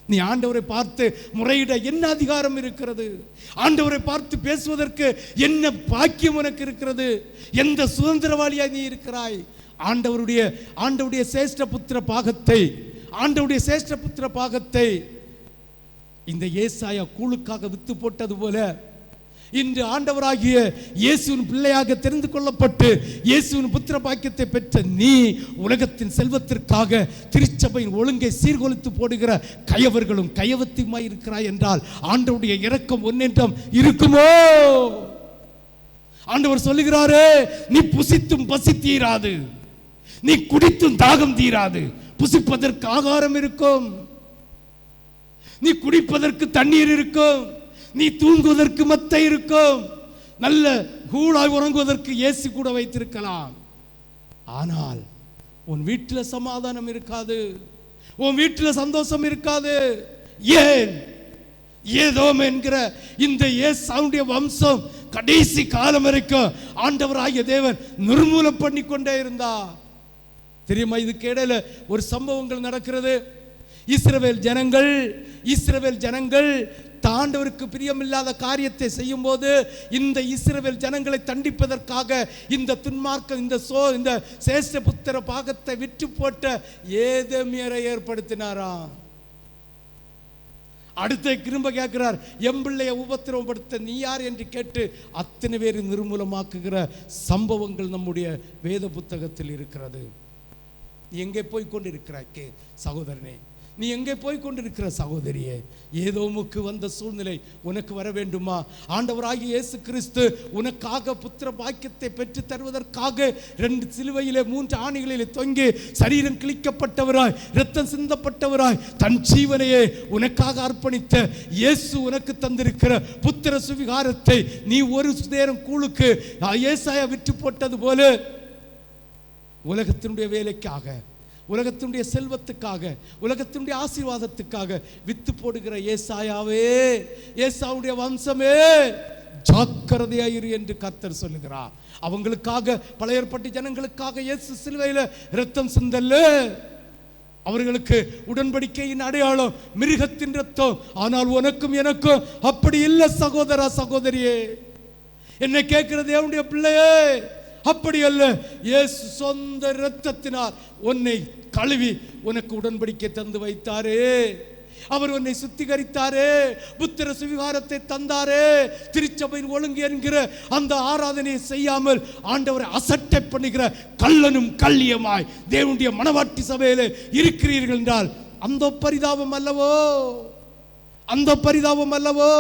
நீ ஆண்டவரை பார்த்து முறையிட என்ன அதிகாரம் இருக்கிறது? ஆண்டவரை பார்த்து பேசுவதற்கு என்ன பாக்கியம் உனக்கு இருக்கிறது? எந்த சுதந்திரவாளியாய் நீ இருக்கிறாய்? ஆண்டவருடைய சேஷ்ட புத்திர பாகத்தை, ஆண்டவருடைய சேஷ்ட புத்திர பாகத்தை இந்த ஏசாயா கூழுக்காக வித்து போட்டது போல, இன்று ஆண்டவராகிய இயேசுவின் பிள்ளையாக தெரிந்து கொள்ளப்பட்டு இயேசுவின் புத்திர பாக்கியத்தை பெற்ற நீ உலகத்தின் செல்வத்திற்காக திருச்சபையின் ஒழுங்கை சீர்குலைத்து போடுகிற கயவர்களும் கயவத்தியுமாய் இருக்கிறாய் என்றால் ஆண்டவருடைய இரக்கம் ஒன்னென்றும் இருக்குமோ? ஆண்டவர் சொல்லுகிறாரே, நீ புசித்தும் பசி தீராது, நீ குடித்தும் தாகம் தீராது. புசிப்பதற்கு ஆகாரம் இருக்கும், நீ குடிப்பதற்கு தண்ணீர் இருக்கும், நீ தூங்குவதற்கு மத்தை இருக்கும், நல்ல கூழாய் உறங்குவதற்கு ஏசி கூட வைத்திருக்கலாம். ஆனால் உன் வீட்டில் சமாதானம் இருக்காது, உன் வீட்டில் சந்தோஷம் இருக்காது. ஏன்? ஏதோம் என்கிற இந்த ஏசாவுடைய வம்சம் கடைசி காலம் வரைக்கும் ஆண்டவராகிய தேவன் நிர்மூலம் பண்ணி கொண்டே இருந்தார். தெரியுமா? இதுக்கு இடையில ஒரு சம்பவங்கள் நடக்கிறது. இஸ்ரவேல் ஜனங்கள் ஆண்டவருக்கு பிரியமில்லாத காரியத்தை செய்யும் போது இந்த இஸ்ரவேல் ஜனங்களை தண்டிப்பதற்காக இந்த துன்மார்க்கம், இந்த சேஷ்ட புத்திர பாகத்தை விற்று போட்ட ஏதோமியரை ஏற்படுத்தினாராம். அடுத்த திரும்ப கேட்கிறார், என் பிள்ளையை உபத்திரவப்படுத்த நீ யார் என்று கேட்டு அத்தனை பேர் நிர்மூலமாக்குகிற சம்பவங்கள் நம்முடைய வேத புத்தகத்தில் இருக்கிறது. நீ எங்கே போய் கொண்டிருக்கிறாய் சகோதரனே? நீ எங்கே போய் கொண்டிருக்கிற சகோதரியே? ஏதோமுக்கு வந்த சூழ்நிலை உனக்கு வர வேண்டுமா? ஆண்டவராகிய இயேசு கிறிஸ்து உனக்காக புத்திர பாக்கியத்தை பெற்று தருவதற்காக 2 சிலுவையிலே 3 ஆணிகளிலே தொங்கி சரீரம் கிழிக்கப்பட்டவராய் இரத்தம் சிந்தப்பட்டவராய் தன் ஜீவனையே உனக்காக அர்ப்பணித்த இயேசு உனக்கு தந்திருக்கிற புத்திர சுவிகாரத்தை நீ ஒரு நேரம் கூழுக்கு ஏசாயா விற்று போட்டது போல உலகத்தினுடைய வேலைக்காக, உலகத்தினுடைய செல்வத்துக்காக, உலகத்தினுடைய ஆசீர்வாதத்துக்காக வித்து போடுகிற ஏசாயாவே, ஏசாவுடைய வம்சமே, ஜாக்கிரதையாயிரு என்று கர்த்தர் சொல்லுகிறார். அவங்களுக்காக, பழைய ஏற்பாட்டு ஜனங்களுக்காக இயேசு சிலுவையில் இரத்தம் சிந்தல்ல. அவர்களுக்கு உடன்படிக்கையின் அடையாளம் மிருகத்தின் இரத்தம். ஆனால் உனக்கும் எனக்கும் அப்படி இல்லை சகோதரா, சகோதரியே. என்னை கேட்கிற தேவனுடைய பிள்ளையே, அப்படி அல்ல. இயேசு சொந்த இரத்தத்தினால் உன்னை கழுவி உனக்கு உடன்படிக்கை தந்து வைத்தாரே. அவர் உன்னை சுத்திகரித்தாரே, புத்திர சுவிகாரத்தை தந்தாரே. திருச்சபையின் ஒழுங்கு என்கிற அந்த ஆராதனையை செய்யாமல் ஆண்டவரை அசட்டை பண்ணுகிற கள்ளனும் கள்ளியமாய் தேவனுடைய மனவாட்டி சபையிலே இருக்கிறீர்கள் என்றால் அந்த பரிதாபம் அல்லவோ, அந்த பரிதாபம் அல்லவோ?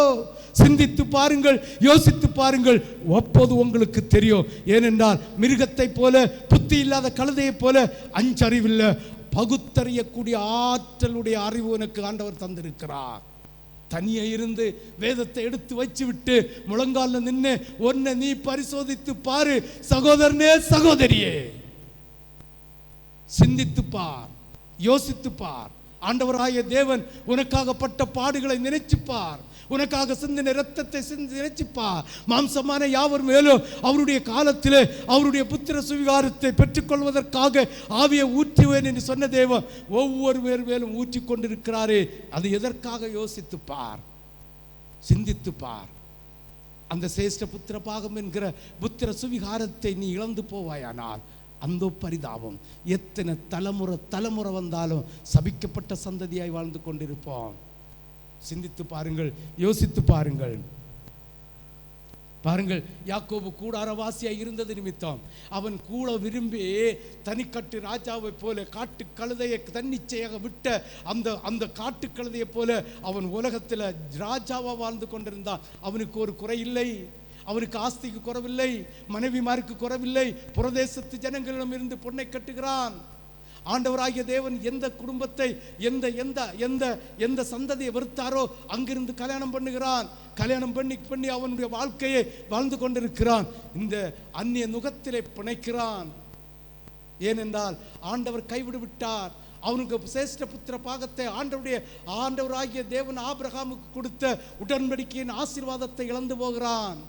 சிந்தித்து பாருங்கள், யோசித்து பாருங்கள், அப்போது உங்களுக்கு தெரியும். ஏனென்றால் மிருகத்தை போல, புத்தி இல்லாத கழுதையை போல அஞ்சறிவில்லை, பகுத்தறியக்கூடிய ஆற்றலுடைய அறிவு உனக்கு ஆண்டவர் தந்திருக்கிறார். தனியே இருந்து வேதத்தை எடுத்து வச்சு விட்டு முழங்கால நின்று ஒன்னை நீ பரிசோதித்து பாரு சகோதரனே, சகோதரியே. சிந்தித்து பார், யோசித்து பார். ஆண்டவராய தேவன் உனக்காக பட்ட பாடுகளை நினைச்சுப்பார், உனக்காக சிந்தின இரத்தத்தை நினைச்சுப்பார். மாம்சமான யாவர் மேலும் அவருடைய காலத்திலே அவருடைய புத்திர சுவிகாரத்தை பெற்றுக்கொள்வதற்காக ஆவியை ஊற்றுவேன் என்று சொன்ன தேவன் ஒவ்வொரு பேர் மேலும் ஊற்றி கொண்டிருக்கிறாரே. அது எதற்காக? யோசித்து பார், சிந்தித்து பார். அந்த சிரேஷ்ட புத்திர பாகம் என்கிற புத்திர சுவிகாரத்தை நீ இழந்து போவாயானால் அந்த பரிதாபம் எத்தனை தலைமுறை வந்தாலும் சபிக்கப்பட்ட சந்ததியாய் வாழ்ந்து கொண்டிருப்போம். சிந்தித்து பாருங்கள், யோசித்து பாருங்கள். பாருங்கள், யாக்கோபு கூடாரவாசியாய் இருந்தது நிமித்தம் அவன் கூட விரும்பி தனிக்கட்டு ராஜாவை போல காட்டு கழுதையை தன்னிச்சையாக விட்ட அந்த காட்டு கழுதையை போல அவன் உலகத்தில் ராஜாவா வாழ்ந்து கொண்டிருந்தான். அவனுக்கு ஒரு குறை இல்லை, அவனுக்கு ஆஸ்திக்கு குறைவில்லை, மனைவிமாருக்கு குறைவில்லை. புரதேசத்து ஜனங்களிடம் இருந்து பொண்ணை கட்டுகிறான். ஆண்டவராகிய தேவன் எந்த குடும்பத்தை எந்த எந்த எந்த எந்த சந்ததியை வெறுத்தாரோ அங்கிருந்து கல்யாணம் பண்ணுகிறான். கல்யாணம் பண்ணி அவனுடைய வாழ்க்கையை வாழ்ந்து கொண்டிருக்கிறான். இந்த அந்நிய நுகத்திலே பிணைக்கிறான். ஏனென்றால் ஆண்டவர் கைவிடு விட்டார். அவனுக்கு சிரேஷ்ட புத்திர பாகத்தை ஆண்டவராகிய தேவன் ஆபிரகாமுக்கு கொடுத்த உடன்படிக்கையின் ஆசீர்வாதத்தை இழந்து போகிறான்.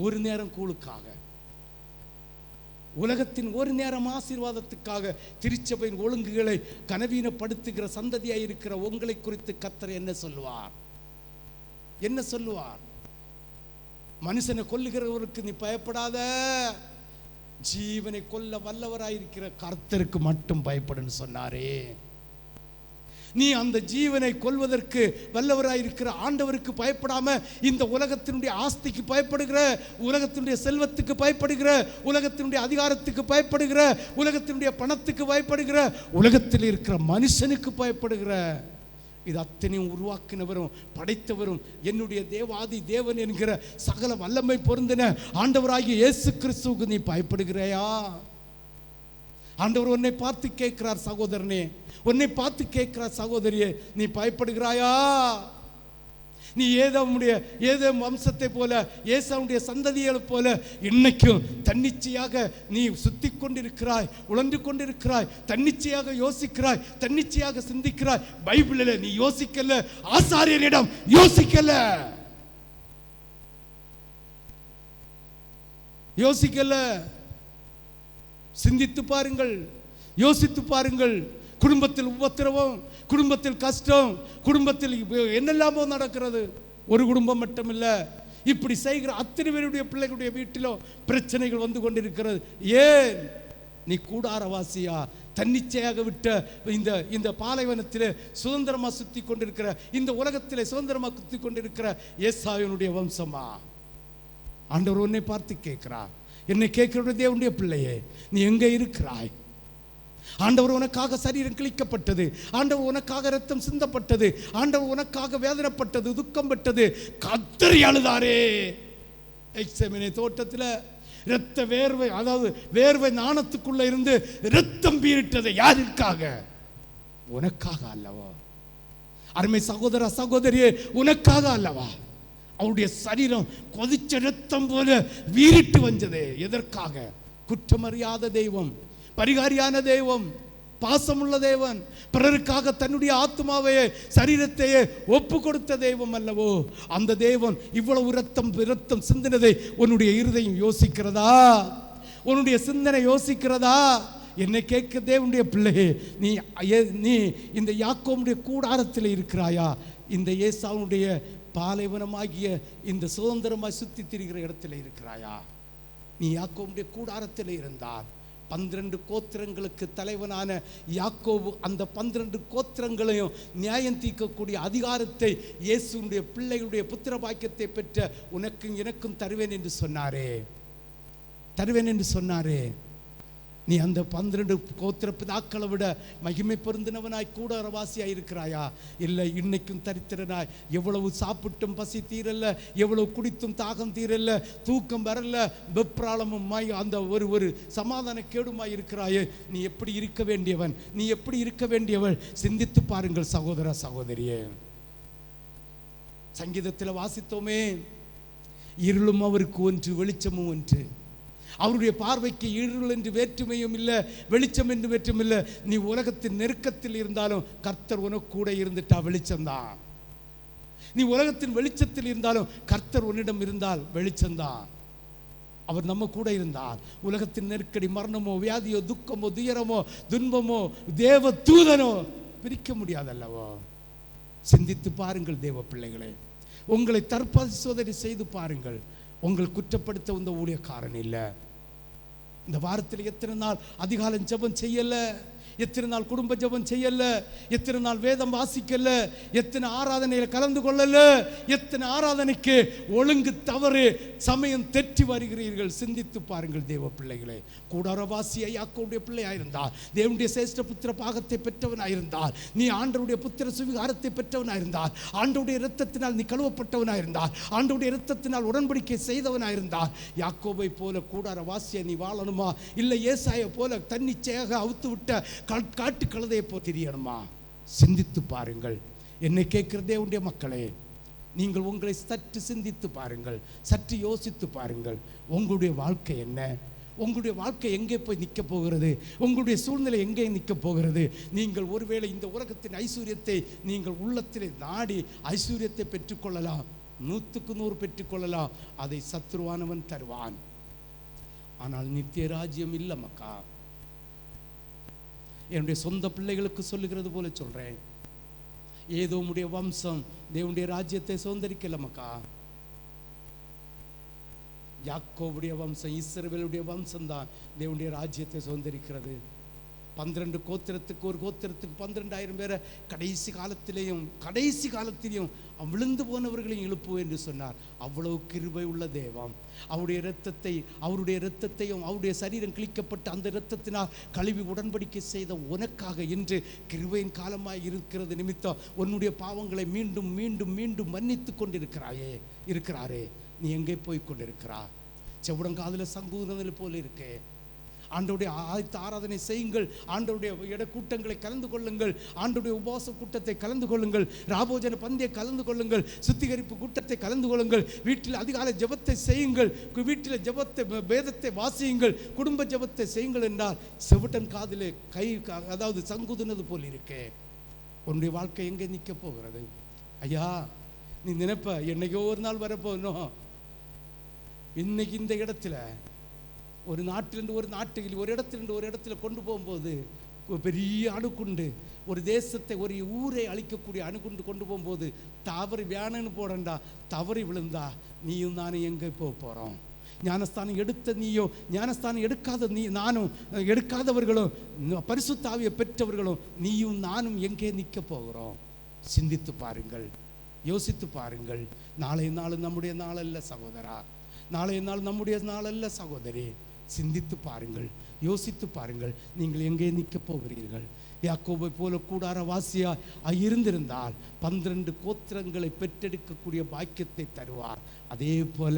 ஒரு நேரம் கூழுக்காக, உலகத்தின் ஒரு நேரம் ஆசீர்வாதத்துக்காக திருச்சபையின் ஒழுங்குகளை கனவீனப்படுத்துகிற சந்ததியாய் இருக்கிற உங்களை குறித்து கர்த்தர் என்ன சொல்லுவார்? என்ன சொல்லுவார்? மனுஷனை கொல்லுகிறவருக்கு நீ பயப்படாத, ஜீவனை கொல்ல வல்லவராயிருக்கிற கர்த்தருக்கு மட்டும் பயப்படுன்னு சொன்னாரே. நீ அந்த ஜீவனை கொல்வதற்கு வல்லவராயிருக்கிற ஆண்டவருக்கு பயப்படாம இந்த உலகத்தினுடைய ஆஸ்திக்கு பயப்படுகிற, உலகத்தினுடைய செல்வத்துக்கு பயப்படுகிற, உலகத்தினுடைய அதிகாரத்துக்கு பயப்படுகிற, உலகத்தினுடைய பணத்துக்கு பயப்படுகிற, உலகத்தில் இருக்கிற மனுஷனுக்கு பயப்படுகிற, இது அத்தனையும் உருவாக்கினவரும் படைத்தவரும் என்னுடைய தேவாதி தேவன் என்கிற சகல வல்லமை பொருந்தின ஆண்டவராகிய இயேசு கிறிஸ்துவுக்கு நீ பயப்படுகிறாயா? ஆண்டவர் உன்னை பார்த்து கேட்கிறார் சகோதரனே, உன்னை பார்த்து கேட்கிறார் சகோதரியே, நீ பயப்படுகிறாயா? நீ ஏதோ வம்சத்தை போல, ஏசாவுடைய சந்ததிகளை போல இன்னைக்கும் தன்னிச்சையாக நீ சுத்தி கொண்டிருக்கிறாய், உழந்து கொண்டிருக்கிறாய், தன்னிச்சையாக யோசிக்கிறாய், தன்னிச்சையாக சிந்திக்கிறாய். பைபிளில் நீ யோசிக்கல, ஆசாரியரிடம் யோசிக்கல, யோசிக்கல. சிந்தித்து பாருங்கள், யோசித்து பாருங்கள். குடும்பத்தில் உபத்திரவம், குடும்பத்தில் கஷ்டம், குடும்பத்தில் என்னெல்லாமோ நடக்கிறது. ஒரு குடும்பம் மட்டும் இல்லை, இப்படி செய்கிற அத்தனை பேருடைய பிள்ளைகளுடைய வீட்டிலும் பிரச்சனைகள் வந்து கொண்டிருக்கிறது. ஏன்? நீ கூடாரவாசியா, தன்னிச்சையாக விட்ட இந்த இந்த பாலைவனத்தில் சுதந்திரமாக சுற்றி கொண்டிருக்கிற, இந்த உலகத்தில் சுதந்திரமாக சுற்றி கொண்டிருக்கிற ஏசாவினுடைய வம்சமா? ஆண்டவர் உன்னை பார்த்து கேட்கிறார், என்னை கேட்கிற தேவனுடைய பிள்ளையே, நீ எங்கே இருக்கிறாய்? ஆண்டவர் உனக்காக சரீரம் கிழிக்கப்பட்டது, ஆண்டவர் உனக்காக ரத்தம் சிந்தப்பட்டது, ஆண்டவர் உனக்காக வேதனைப்பட்டது, துக்கம் பட்டது, கத்தரி அழுதாரே. எக்ஸெமனே தோட்டத்தில் இரத்த வேர்வை, அதாவது வேர்வை நாணத்துக்குள்ள இருந்து இரத்தம் பீரிட்டது யாருக்காக? உனக்காக அல்லவா? அருமை சகோதர சகோதரியே, உனக்காக அல்லவா? அவருடைய சரீரம் கொதிச்ச இரத்தம் போல வீறிட்டு வந்தது. எதற்காக? குற்றமறியாத தெய்வம், பரிகாரியான தெய்வம், பாசமுள்ள தேவன், பிறருக்காக தன்னுடைய ஆத்மாவையே சரீரத்தையே ஒப்பு கொடுத்த தெய்வம் அல்லவோ? அந்த தேவன் இவ்வளவு இரத்தம் சிந்தினதை உன்னுடைய இருதயம் யோசிக்கிறதா? உன்னுடைய சிந்தனை யோசிக்கிறதா? என்னை கேட்க தேவனுடைய பிள்ளையே, நீ இந்த யாக்கோபுடைய கூடாரத்தில் இருக்கிறாயா? இந்த ஏசாவுடைய பாலைவனமாகிய இந்த சுதந்திரமாய் சுத்தி திரிகிற இடத்துல இருக்கிறாயா? நீ யாக்கோபுடைய கூடாரத்தில் இருந்தால் 12 கோத்திரங்களுக்கு தலைவனான யாக்கோபு அந்த 12 கோத்திரங்களையும் நியாயம் தீர்க்கக்கூடிய அதிகாரத்தை இயேசுடைய பிள்ளைகளுடைய புத்திர பாக்கியத்தை பெற்ற உனக்கும் எனக்கும் தருவேன் என்று சொன்னாரே. நீ அந்த 12 கோத்திர பிதாக்களை விட மகிமை பொருந்தினவனாய் கூடாரவாசியாய் இருக்கிறாயா? இல்லை, இன்னைக்கும் தரித்திரனாய், எவ்வளவு சாப்பிட்டும் பசி தீரல்ல, எவ்வளவு குடித்தும் தாகம் தீரல்ல, தூக்கம் வரல, வெப்ராளமும் அந்த ஒரு சமாதான கேடுமாய் இருக்கிறாயே. நீ எப்படி இருக்க வேண்டியவன், நீ எப்படி இருக்க வேண்டியவள்? சிந்தித்து பாருங்கள் சகோதர சகோதரியே. சங்கீதத்தில் வாசித்தோமே, இருளும் அவருக்கு ஒன்று, வெளிச்சமும் ஒன்று. அவருடைய பார்வைக்கு இருள் என்று வேற்றுமையும் இல்லை, வெளிச்சம் என்று வேற்றுமையும் இல்லை. நீ உலகத்தின் நெருக்கத்தில் இருந்தாலும் கர்த்தர் உனக்கு கூட இருந்துட்டா வெளிச்சம்தான். நீ உலகத்தின் வெளிச்சத்தில் இருந்தாலும் கர்த்தர் உன்னிடம் இருந்தால் வெளிச்சம்தான். அவர் நம்ம கூட இருந்தால் உலகத்தின் நெருக்கடி, மரணமோ, வியாதியோ, துக்கமோ, துயரமோ, துன்பமோ, தேவ தூதனோ பிரிக்க முடியாதல்லவோ? சிந்தித்து பாருங்கள் தேவ பிள்ளைகளே, உங்களை தற்பரிசோதனை செய்து பாருங்கள். உங்கள் குற்றப்படுத்த இந்த ஊழியக்காரன் இல்லை. இந்த வாரத்தில் எத்தனை நாள் அதிகாலம் ஜெபம் செய்யல, எத்தனை நாள் குடும்ப ஜெபம் செய்யல, எத்தனை நாள் வேதம் வாசிக்கல, எத்தனை ஆராதனையில் கலந்து கொள்ளல, எத்தனை ஆராதனைக்கு ஒழுங்கு தவறு சமயம் தெற்றி வருகிறீர்கள். சிந்தித்து பாருங்கள் தேவ பிள்ளைகளே. கூடாரவாசியை யாக்கோபுடைய பிள்ளையாயிருந்தால், தேவனுடைய சேஷ்ட புத்திர பாகத்தை பெற்றவனாயிருந்தால், நீ ஆண்டவருடைய புத்திர சுவிகாரத்தை பெற்றவனாயிருந்தால், ஆண்டவருடைய இரத்தத்தினால் நீ கழுவப்பட்டவனாயிருந்தால், ஆண்டவருடைய இரத்தத்தினால் உடன்படிக்கை செய்தவனாயிருந்தால், யாக்கோபை போல கூடாரவாசியை நீ வாழணுமா? இல்லை ஏசாயை போல தன்னிச்சையாக அவுத்து விட்ட காட்டு கழுதையை போ தெரியணுமா? சிந்தித்து பாருங்கள். என்னை கேட்கிற தேவனுடைய மக்களே, நீங்கள் உங்களை சற்று சிந்தித்து பாருங்கள், சற்று யோசித்து பாருங்கள். உங்களுடைய வாழ்க்கை என்ன? உங்களுடைய வாழ்க்கை எங்கே போய் நிற்க போகிறது? உங்களுடைய சூழ்நிலை எங்கே நிற்க போகிறது? நீங்கள் ஒருவேளை இந்த உலகத்தின் ஐஸ்வர்யத்தை நீங்கள் உள்ளத்திலே நாடி ஐஸ்வர்யத்தை பெற்றுக்கொள்ளலாம், 100க்கு 100 பெற்றுக்கொள்ளலாம். அதை சத்துருவானவன் தருவான். ஆனால் நித்திய ராஜ்யம் இல்லை மக்கா. என்னுடைய சொந்த பிள்ளைகளுக்கு சொல்லுகிறது போல சொல்றேன், ஏதோ உடைய வம்சம் தேவனுடைய ராஜ்யத்தை சுதந்திரிக்கல மக்கா. யாக்கோபுடைய வம்சம், இஸ்ரவேலுடைய வம்சம் தான் தேவனுடைய ராஜ்யத்தை சுதந்திரிக்கிறது. 12 கோத்திரத்துக்கு ஒரு கோத்திரத்துக்கு 12,000 பேரை கடைசி காலத்திலையும் விழுந்து போனவர்களையும் எழுப்புவேன் என்று சொன்னார். அவ்வளவு கிருபை உள்ள தேவம். அவருடைய இரத்தத்தையும் அவருடைய சரீரம் கிழிக்கப்பட்டு அந்த இரத்தத்தினால் கழுவி உடன்படிக்கை செய்த உனக்காக இன்று கிருபையின் காலமாய் இருக்கிறது நிமித்தம் உன்னுடைய பாவங்களை மீண்டும் மீண்டும் மீண்டும் மன்னித்து இருக்கிறாரே. நீ எங்கே போய் கொண்டிருக்கிறார்? செவுடங்காதில் சங்கூதில் போல இருக்கே. ஆண்டவருடைய ஆராதனை செய்யுங்கள், ஆண்டவருடைய இட கூட்டங்களை கலந்து கொள்ளுங்கள், ஆண்டவருடைய உபவாச கூட்டத்தை கலந்து கொள்ளுங்கள், ராபோஜன பந்தியை கலந்து கொள்ளுங்கள், சுத்திகரிப்பு கூட்டத்தை கலந்து கொள்ளுங்கள், வீட்டில் அதிகாலை ஜெபத்தை செய்யுங்கள், வீட்டில் ஜெபத்தை வேதத்தை வாசியுங்கள், குடும்ப ஜெபத்தை செய்யுங்கள் என்றால் செவிட்டன் காதிலே அதாவது சங்குதுனது போல் இருக்கே. உன்னுடைய வாழ்க்கை எங்கே நிற்க போகிறது? ஐயா, நீ நினைப்ப என்னைக்கோ ஒரு நாள் வரப்போனோம். இன்னைக்கு இந்த இடத்துல ஒரு நாட்டிலிருந்து ஒரு நாட்டுக்கு, ஒரு இடத்திலிருந்து ஒரு இடத்துல கொண்டு போகும்போது பெரிய அணுகுண்டு, ஒரு தேசத்தை ஒரு ஊரை அழிக்கக்கூடிய அணுகுண்டு கொண்டு போகும்போது தவறி வேணுன்னு போடண்டா, தவறி விழுந்தா நீயும் நானும் எங்கே போக போகிறோம்? ஞானஸ்தானம் எடுத்த நீயோ, ஞானஸ்தானம் எடுக்காத நானும், எடுக்காதவர்களும், பரிசுத்த ஆவியை பெற்றவர்களும் நீயும் நானும் எங்கே நிற்க போகிறோம்? சிந்தித்து பாருங்கள், யோசித்து பாருங்கள். நாளைய நாள் நம்முடைய நாள் அல்ல சகோதரா, நாளைய நாள் நம்முடைய நாள் அல்ல சகோதரி. சிந்தித்து பாருங்கள், யோசித்து பாருங்கள், நீங்கள் எங்கே நிற்க போகிறீர்கள்? யாக்கோபை போல கூடார வாசியாய் இருந்திருந்தால் 12 கோத்திரங்களை பெற்றெடுக்கக்கூடிய பாக்கியத்தை தருவார். அதே போல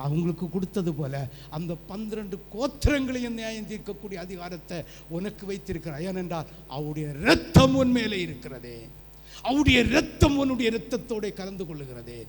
அவங்களுக்கு கொடுத்தது போல அந்த 12 கோத்திரங்களையும் நியாயம் தீர்க்கக்கூடிய அதிகாரத்தை உனக்கு வைத்திருக்கிறார். ஏனென்றால் அவருடைய இரத்தம் உன் மேலே இருக்கிறதே, அவருடைய இரத்தம் உன்னுடைய இரத்தத்தோட கலந்து கொள்ளுகிறதே.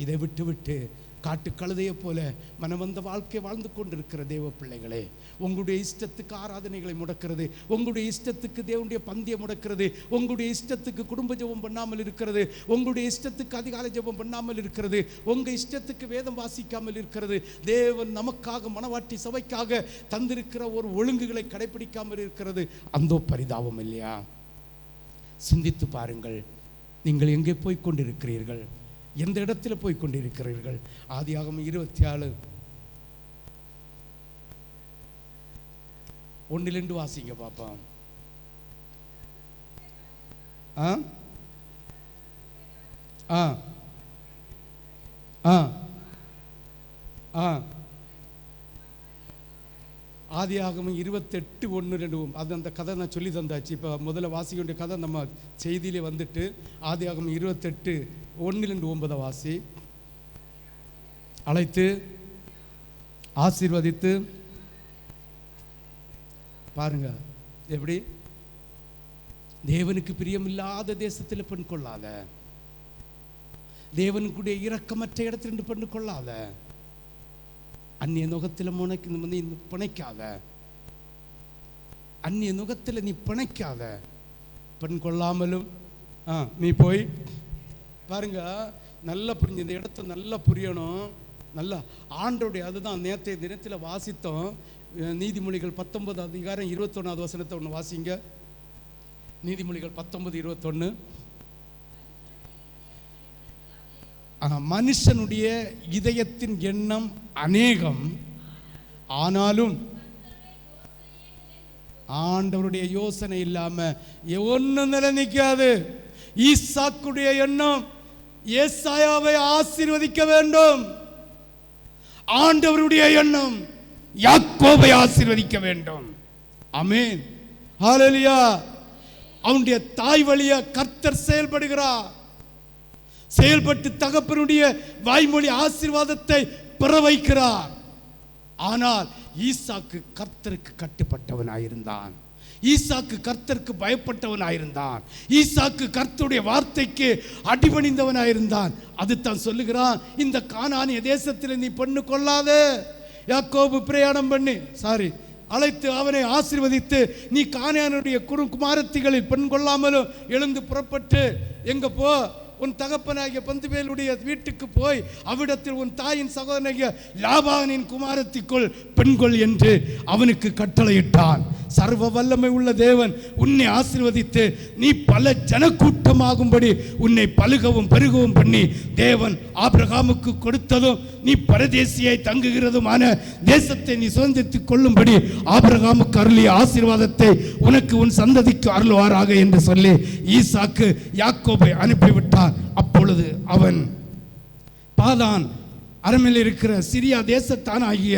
இதை விட்டு காட்டு கழுதையை போல மனவந்த வாழ்க்கை வாழ்ந்து கொண்டிருக்கிற தேவ பிள்ளைகளே, உங்களுடைய இஷ்டத்துக்கு ஆராதனைகளை முடக்கிறது, உங்களுடைய இஷ்டத்துக்கு தேவனுடைய பந்தியை முடக்கிறது, உங்களுடைய இஷ்டத்துக்கு குடும்ப ஜெபம் பண்ணாமல் இருக்கிறது, உங்களுடைய இஷ்டத்துக்கு அதிகாலை ஜெபம் பண்ணாமல் இருக்கிறது, உங்கள் இஷ்டத்துக்கு வேதம் வாசிக்காமல் இருக்கிறது, தேவன் நமக்காக மனவாட்டி சபைக்காக தந்திருக்கிற ஒரு ஒழுங்குகளை கடைபிடிக்காமல் இருக்கிறது. அந்த பரிதாபம் இல்லையா? சிந்தித்து பாருங்கள், நீங்கள் எங்கே போய் கொண்டிருக்கிறீர்கள்? எந்த இடத்துல போய் கொண்டிருக்கிறீர்கள்? ஆதியாகமம் 24:1 வாசிங்க பாப்பா. ஆதியாகமம் 28:1-2 அது அந்த கதை நான் சொல்லி தந்தாச்சு. இப்போ முதல்ல வாசிக்க வேண்டிய கதை நம்ம செய்தியிலே வந்துட்டு ஆதியாகமம் 28:1-9 வாசி. அழைத்து ஆசீர்வதித்து பாருங்க எப்படி தேவனுக்கு பிரியமில்லாத தேசத்தில் பெண் கொள்ளாத, தேவனுக்குடைய இரக்கமற்ற இடத்தில் பெண் கொள்ளாத, அந்நிய நுகத்தில் நீ பிணைக்காத, அந்நிய நுகத்தில் நீ பிணைக்காத, பெண் கொள்ளாமலும் நீ போய் பாருங்க. நல்லா புரிஞ்சு, இந்த இடத்த நல்லா புரியணும். நல்லா ஆண்டோடைய அதுதான் நேற்றைய தினத்தில் வாசித்தோம். நீதிமொழிகள் 19:21 ஒன்று வாசிங்க. நீதிமொழிகள் 19:21. மனுஷனுடைய இதயத்தின் எண்ணம் அநேகம், ஆனாலும் ஆண்டவருடைய யோசனை இல்லாம ஒன்னும் நிலை நிற்காது. ஈசாக்குடைய எண்ணம் ஏசாயாவை ஆசீர்வதிக்க வேண்டும். ஆண்டவருடைய எண்ணம் யாக்கோபை ஆசீர்வதிக்க வேண்டும். ஆமென், ஹல்லேலூயா. அவனுடைய தாய் வழியா கர்த்தர் செயல்படுகிறார். செயல்பட்டு தகப்பனுடைய வாய்மொழி ஆசீர்வாதத்தை பெற வைக்கிறார். ஆனால் ஈசாக்கு கர்த்தருக்கு கட்டுப்பட்டவனாயிருந்தான். ஈசாக்கு கர்த்தருக்கு பயப்பட்டவனாயிருந்தான். ஈசாக்கு கர்த்தருடைய வார்த்தைக்கு அடிபணிந்தவனாயிருந்தான். அது தான் சொல்லுகிறான், இந்த கானானிய தேசத்தில் நீ பெண்ணு கொள்ளாதே. யாக்கோபு பிரயாணம் பண்ணி அழைத்து அவனை ஆசீர்வதித்து, நீ கானானுடைய குமாரத்திகளில் பெண் கொள்ளாமலும் எழுந்து புறப்பட்டு எங்க போ, உன் தகப்பனாகிய பந்துவேலுடைய வீட்டுக்கு போய் அவ்விடத்தில் உன் தாயின் சகோதரனாகிய லாபானின் குமாரத்திக்குள் பெண்கொள் என்று அவனுக்கு கட்டளையிட்டான். சர்வ வல்லமை உள்ள தேவன் உன்னை ஆசீர்வதித்து நீ பல ஜனக்கூட்டமாகும்படி உன்னை பலுகவும் பெருகவும் பண்ணி தேவன் ஆபிரகாமுக்கு கொடுத்ததும் நீ பரதேசியாய் தங்குகிறதுமான தேசத்தை நீ சுதந்திரித்துக் கொள்ளும்படி ஆபிரகாமுக்கு அருளிய ஆசீர்வாதத்தை உனக்கு உன் சந்ததிக்கு அருள்வாராக என்று சொல்லி ஈசாக்கு யாக்கோபை அனுப்பிவிட்டான். அப்பொழுது அவன் பாதான் அரமில் இருக்கிற சிரியா தேசத்தான் ஆகிய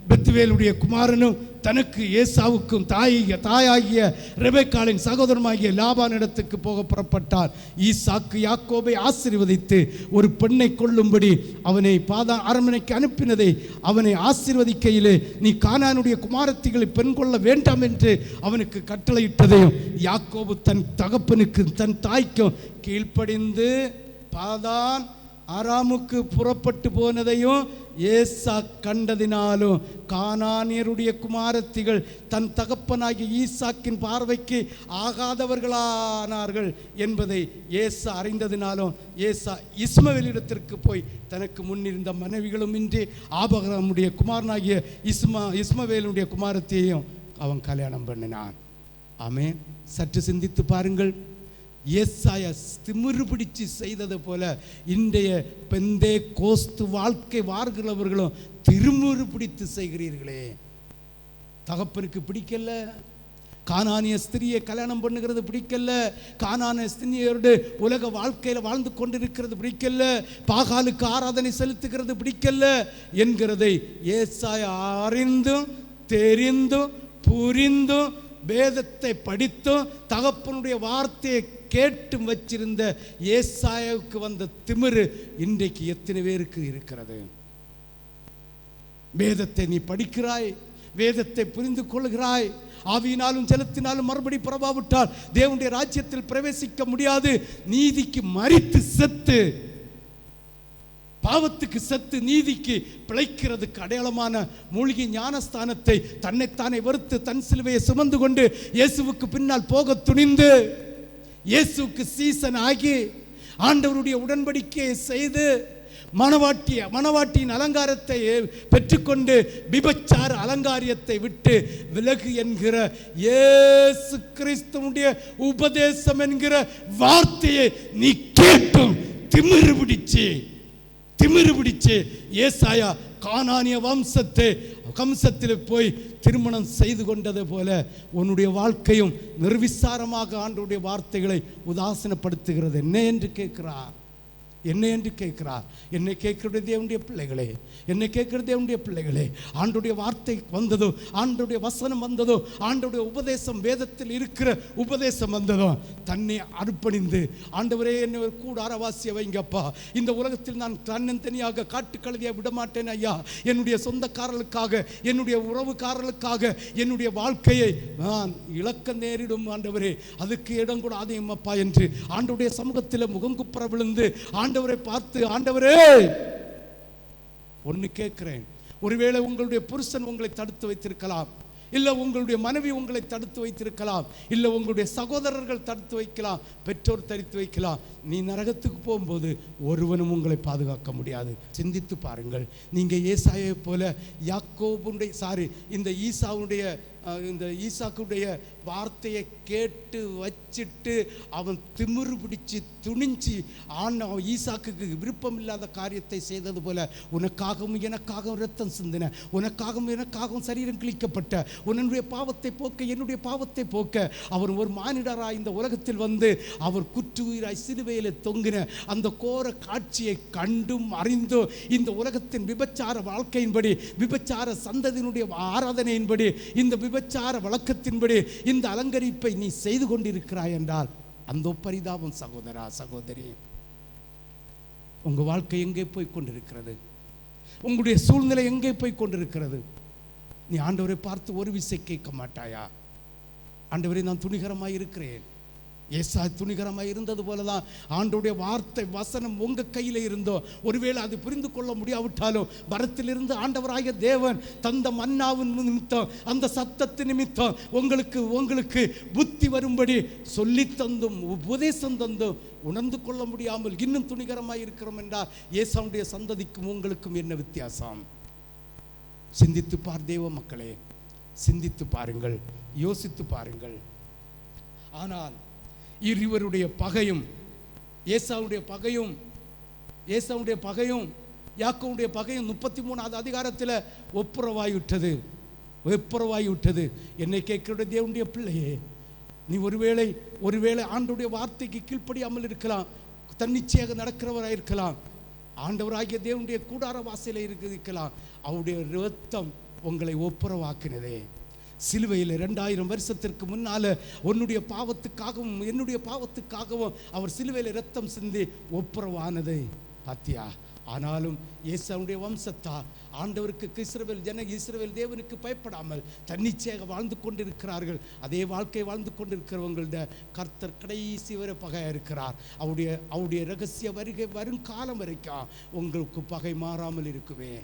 பெத்துவேலுடைய குமாரனும் தனக்கு ஏசாவுக்கும் தாயாகிய ரெபெக்காளின் சகோதரமாகிய லாபானிடத்துக்கு போக புறப்பட்டார். ஈசாக்கு யாக்கோபை ஆசீர்வதித்து ஒரு பெண்ணை கொள்ளும்படி அவனை பாதான் அரண்மனைக்கு அனுப்பினதை அவனை ஆசீர்வதிக்கையிலே நீ கானானுடைய குமாரத்திகளை பெண் கொள்ள வேண்டாம் என்று அவனுக்கு கட்டளையிட்டதையும் யாக்கோபு தன் தகப்பனுக்கு தன் தாய்க்கும் கீழ்ப்படிந்து பாதான் ஆராமுக்கு புறப்பட்டு போனதையும் ஏசா கண்டதினாலும் கானானியருடைய குமாரத்திகள் தன் தகப்பனாகிய ஈசாக்கின் பார்வைக்கு ஆகாதவர்களானார்கள் என்பதை ஏசா அறிந்ததினாலும் ஏசா இஸ்மவேலிடத்திற்கு போய் தனக்கு முன்னிருந்த மனைவிகளும் இன்றி ஆபிரகாமுடைய குமாரனாகிய இஸ்மவேலுடைய குமாரத்தையும் அவன் கல்யாணம் பண்ணினான். ஆமென். சற்று சிந்தித்து பாருங்கள். ஏசாயா திமிரு பிடிச்சு செய்தது போல இன்றைய பெந்தே கோஸ்து வாழ்க்கை வாழ்கிறவர்களும் திருமுறு பிடித்து செய்கிறீர்களே. தகப்பனுக்கு பிடிக்கல, கானானிய ஸ்திரியை கல்யாணம் பண்ணுகிறது பிடிக்கல, கானானிய ஸ்திரியோடு உலக வாழ்க்கையில் வாழ்ந்து கொண்டிருக்கிறது பிடிக்கல, பாகாலுக்கு ஆராதனை செலுத்துகிறது பிடிக்கல என்கிறதை ஏசாயா அறிந்தும் தெரிந்தும் புரிந்தும் வேதத்தை படித்தும் தகப்பனுடைய வார்த்தையை கேட்டும் வச்சிருந்த ஏசாயாவுக்கு வந்த திமிரு இன்றைக்கு எத்தனை பேருக்கு இருக்கிறது? வேதத்தை நீ படிக்கிறாய், வேதத்தை புரிந்து கொள்கிறாய், ஆவியினாலும் ஜலத்தினாலும் மறுபடி பிறவாவிட்டால் தேவனுடைய ராஜ்யத்தில் பிரவேசிக்க முடியாது. நீதிக்கு மரித்து செத்து, பாவத்துக்கு செத்து நீதிக்கு பிழைக்கிறதுக்கு அடையாளமான மூழ்கி ஞானஸ்தானத்தை தன்னைத்தானே வெறுத்து தன் சிலுவையை சுமந்து கொண்டு இயேசுவுக்கு பின்னால் போக துணிந்து இயேசுவுக்கு சீசன் ஆகி ஆண்டவருடைய உடன்படிக்கையை செய்து மணவாட்டியின் அலங்காரத்தை பெற்றுக்கொண்டு விபச்சார அலங்காரியத்தை விட்டு விலகு என்கிற இயேசு கிறிஸ்துவுடைய உபதேசம் என்கிற வார்த்தையை நீ கேட்டும் திமிரு பிடிச்சு ஏசாயா கானானிய வம்சத்தில் போய் திருமணம் செய்து கொண்டது போல உன்னுடைய வாழ்க்கையும் நிர்விசாரமாக ஆண்டவருடைய வார்த்தைகளை உதாசீனப்படுத்துகிறது. என்ன என்று கேட்கிறார்? என்னை கேட்கிற தேவனுடைய பிள்ளைகளே, ஆண்டவருடைய வார்த்தை வந்ததோ, ஆண்டவருடைய வசனம் வந்ததோ, ஆண்டவருடைய உபதேசம் வேதத்தில் இருக்கிற உபதேசம் வந்ததோ, தன்னை அர்ப்பணிந்து ஆண்டவரே என்னை ஒரு கூடாரவாசியை வைங்கப்பா, இந்த உலகத்தில் நான் தன்னந்தனியாக காட்டுக்கழுதியை விடமாட்டேன் ஐயா, என்னுடைய சொந்தக்காரர்களுக்காக, என்னுடைய உறவுக்காரர்களுக்காக என்னுடைய வாழ்க்கையை நான் இழக்க நேரிடும் ஆண்டவரே, அதுக்கு இடம் கூட ஆதையம்மப்பா என்று ஆண்டவருடைய சமூகத்தில் முகங்குப்புற விழுந்து ஆண்டவரை பார்த்து, ஆண்டவரே ஒன்னு கேட்கிறேன், ஒருவேளை உங்களுடைய புருஷன் உங்களை தடுத்து வைத்திருக்கலாம், இல்லை உங்களுடைய மனைவி உங்களை தடுத்து வைத்திருக்கலாம், இல்லை உங்களுடைய சகோதரர்கள் தடுத்து வைக்கலாம், பெற்றோர் தடுத்து வைக்கலாம். நீ நரகத்துக்கு போகும்போது ஒருவனும் உங்களை பாதுகாக்க முடியாது. சிந்தித்து பாருங்கள். நீங்கள் ஏசாயை போல இந்த ஈசாக்குடைய வார்த்தையை கேட்டு வச்சிட்டு அவன் திமிரு பிடிச்சு துணிஞ்சு ஈசாக்குக்கு விருப்பம் இல்லாத காரியத்தை செய்தது போல உனக்காகவும் எனக்காகவும் இரத்தம் சிந்தின, உனக்காகவும் எனக்காகவும் சரீரம் கிழிக்கப்பட்ட, உன்னுடைய பாவத்தை போக்க என்னுடைய பாவத்தை போக்க அவர் ஒரு மானிடராய் இந்த உலகத்தில் வந்து அவர் குற்றுயிராய் சிலுவையில் தொங்கின அந்த கோர காட்சியை கண்டும் அறிந்தோ இந்த உலகத்தின் விபச்சார வாழ்க்கையின்படி, விபச்சார சந்ததியினுடைய ஆராதனையின்படி, இந்த விபச்சார வழக்கத்தின்படி இந்த அலங்கரிப்பை நீ செய்து கொண்டிருக்கிறாய் என்றால் அந்த பரிதாபம் சகோதரா சகோதரி, உங்க வாழ்க்கை எங்கே போய் கொண்டிருக்கிறது? உங்களுடைய சூழ்நிலை எங்கே போய் கொண்டிருக்கிறது? நீ ஆண்டவரை பார்த்து ஒரு விசை கேட்க மாட்டாயா? ஆண்டவரே நான் துணிகரமாய் இருக்கிறேன். ஏசா துணிகரமாக இருந்தது போலதான் ஆண்டவருடைய வார்த்தை வசனம் உங்க கையில் இருந்தோ, ஒருவேளை அது புரிந்து கொள்ள முடியாவிட்டாலும் வரத்திலிருந்து ஆண்டவராகிய தேவன் தந்த மன்னாவின் நிமித்தம், அந்த சத்தத்தின் நிமித்தம் உங்களுக்கு புத்தி வரும்படி சொல்லி தந்தும் உபதேசம் தந்தும் உணர்ந்து கொள்ள முடியாமல் இன்னும் துணிகரமாக இருக்கிறோம் என்றால் ஏசாவுடைய சந்ததிக்கும் உங்களுக்கும் என்ன வித்தியாசம்? சிந்தித்து பார் தேவ மக்களே, சிந்தித்து பாருங்கள், யோசித்து பாருங்கள். ஆனால் இருவருடைய பகையும், ஏசாவுடைய பகையும் யாக்கோவுடைய பகையும் 33வது அதிகாரத்தில் ஒப்புரவாய்விட்டது. என்னை கேட்கிற தேவனுடைய பிள்ளையே, நீ ஒருவேளை ஆண்டவருடைய வார்த்தைக்கு கீழ்ப்படியாமல் இருக்கலாம், தன்னிச்சையாக நடக்கிறவராக இருக்கலாம், ஆண்டவராகிய தேவனுடைய கூடார வாசையில் இருக்கலாம். அவருடைய இரத்தம் உங்களை ஒப்புரவாக்கினதே. சிலுவையில் 2000 வருஷத்திற்கு முன்னால உன்னுடைய பாவத்துக்காகவும் என்னுடைய பாவத்துக்காகவும் அவர் சிலுவையில் இரத்தம் சிந்தி ஒப்புரவானதை பாத்தியா? ஆனாலும் ஏசாவுடைய வம்சத்தார் ஆண்டவருக்கு இஸ்ரவேல் தேவனுக்கு பயப்படாமல் தன்னிச்சையாக வாழ்ந்து கொண்டிருக்கிறார்கள். அதே வாழ்க்கை வாழ்ந்து கொண்டிருக்கிறவங்கள கர்த்தர் கடைசி வரை பகை இருக்கிறார். அவருடைய ரகசிய வருகை வரும் காலம் வரைக்கும் உங்களுக்கு பகை மாறாமல் இருக்குவே.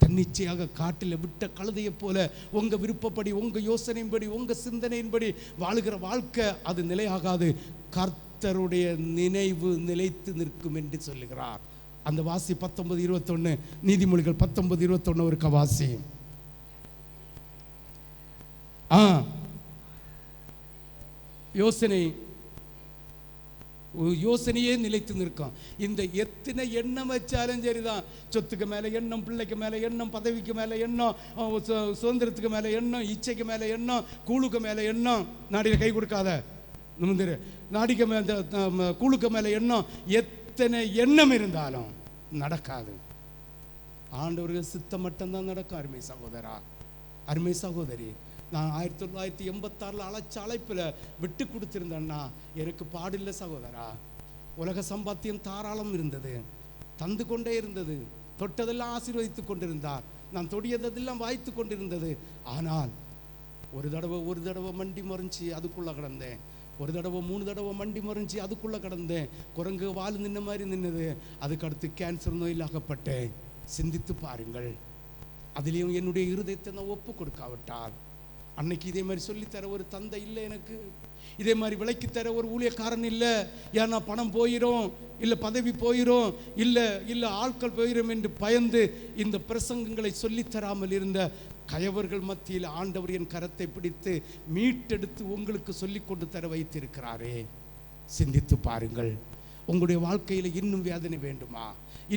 தன்னிச்சையாக காட்டில் விட்ட கழுதையை போல உங்க விருப்பப்படி, உங்க யோசனையின்படி, உங்க சிந்தனையின்படி வாழுகிற வாழ்க்கை அது நிலையாகாது. கர்த்தருடைய நினைவு நிலைத்து நிற்கும் என்று சொல்லுகிறார். அந்த வாசி 19:21, நீதிமொழிகள் 19:21 ஒரு கவாசி. யோசனை யோசனையே நிலைத்து நிற்கும். இந்த எத்தனை எண்ணம் வச்சாலும் சரிதான், சொத்துக்கு மேலே எண்ணம், பிள்ளைக்கு மேலே எண்ணம், பதவிக்கு மேலே எண்ணம், சுதந்திரத்துக்கு மேலே எண்ணம், இச்சைக்கு மேலே எண்ணம், கூழுக்கு மேலே எண்ணம். நாடியில் கை கொடுக்காத முந்திரு, நாடிக்கு மேலே கூழுக்கு மேலே எண்ணம். எத்தனை எண்ணம் இருந்தாலும் நடக்காது. ஆண்டவர்கள் சித்தம் மட்டும்தான் நடக்கும். அருமை சகோதரா, அருமை சகோதரி, நான் 1986 அழைச்ச அழைப்பில் விட்டு கொடுத்திருந்தேன்னா எனக்கு பாடில்லை சகோதரா. உலக சம்பாத்தியம் தாராளம் இருந்தது, தந்து கொண்டே இருந்தது, தொட்டதெல்லாம் ஆசீர்வதித்து கொண்டிருந்தார், நான் தொடியதெல்லாம் வாய்த்து கொண்டிருந்தது. ஆனால் ஒரு தடவை மண்டி மறைஞ்சி அதுக்குள்ளே கிடந்தேன், ஒரு தடவை 3 தடவை மண்டி மறைஞ்சி அதுக்குள்ளே கிடந்தேன். குரங்கு வால் நின்ன மாதிரி நின்னது. அதுக்கடுத்து கேன்சர் நோயில் அகப்பட்டேன். சிந்தித்து பாருங்கள். அதுலேயும் என்னுடைய இருதயத்தை நான் ஒப்பு கொடுக்காவிட்டால், அன்னைக்கு இதே மாதிரி சொல்லித்தர ஒரு தந்தை இல்லை எனக்கு, இதே மாதிரி விலைக்கு தர ஒரு ஊழியக்காரன் இல்லை. ஏன்னா பணம் போயிடும், இல்லை பதவி போயிடும், இல்லை ஆட்கள் போயிடும் என்று பயந்து இந்த பிரசங்கங்களை சொல்லித்தராமல் இருந்த கயவர்கள் மத்தியில் ஆண்டவர் என் கரத்தை பிடித்து மீட்டெடுத்து உங்களுக்கு சொல்லி கொண்டு தர வைத்திருக்கிறாரே. சிந்தித்து பாருங்கள். உங்களுடைய வாழ்க்கையில் இன்னும் வேதனை வேண்டுமா,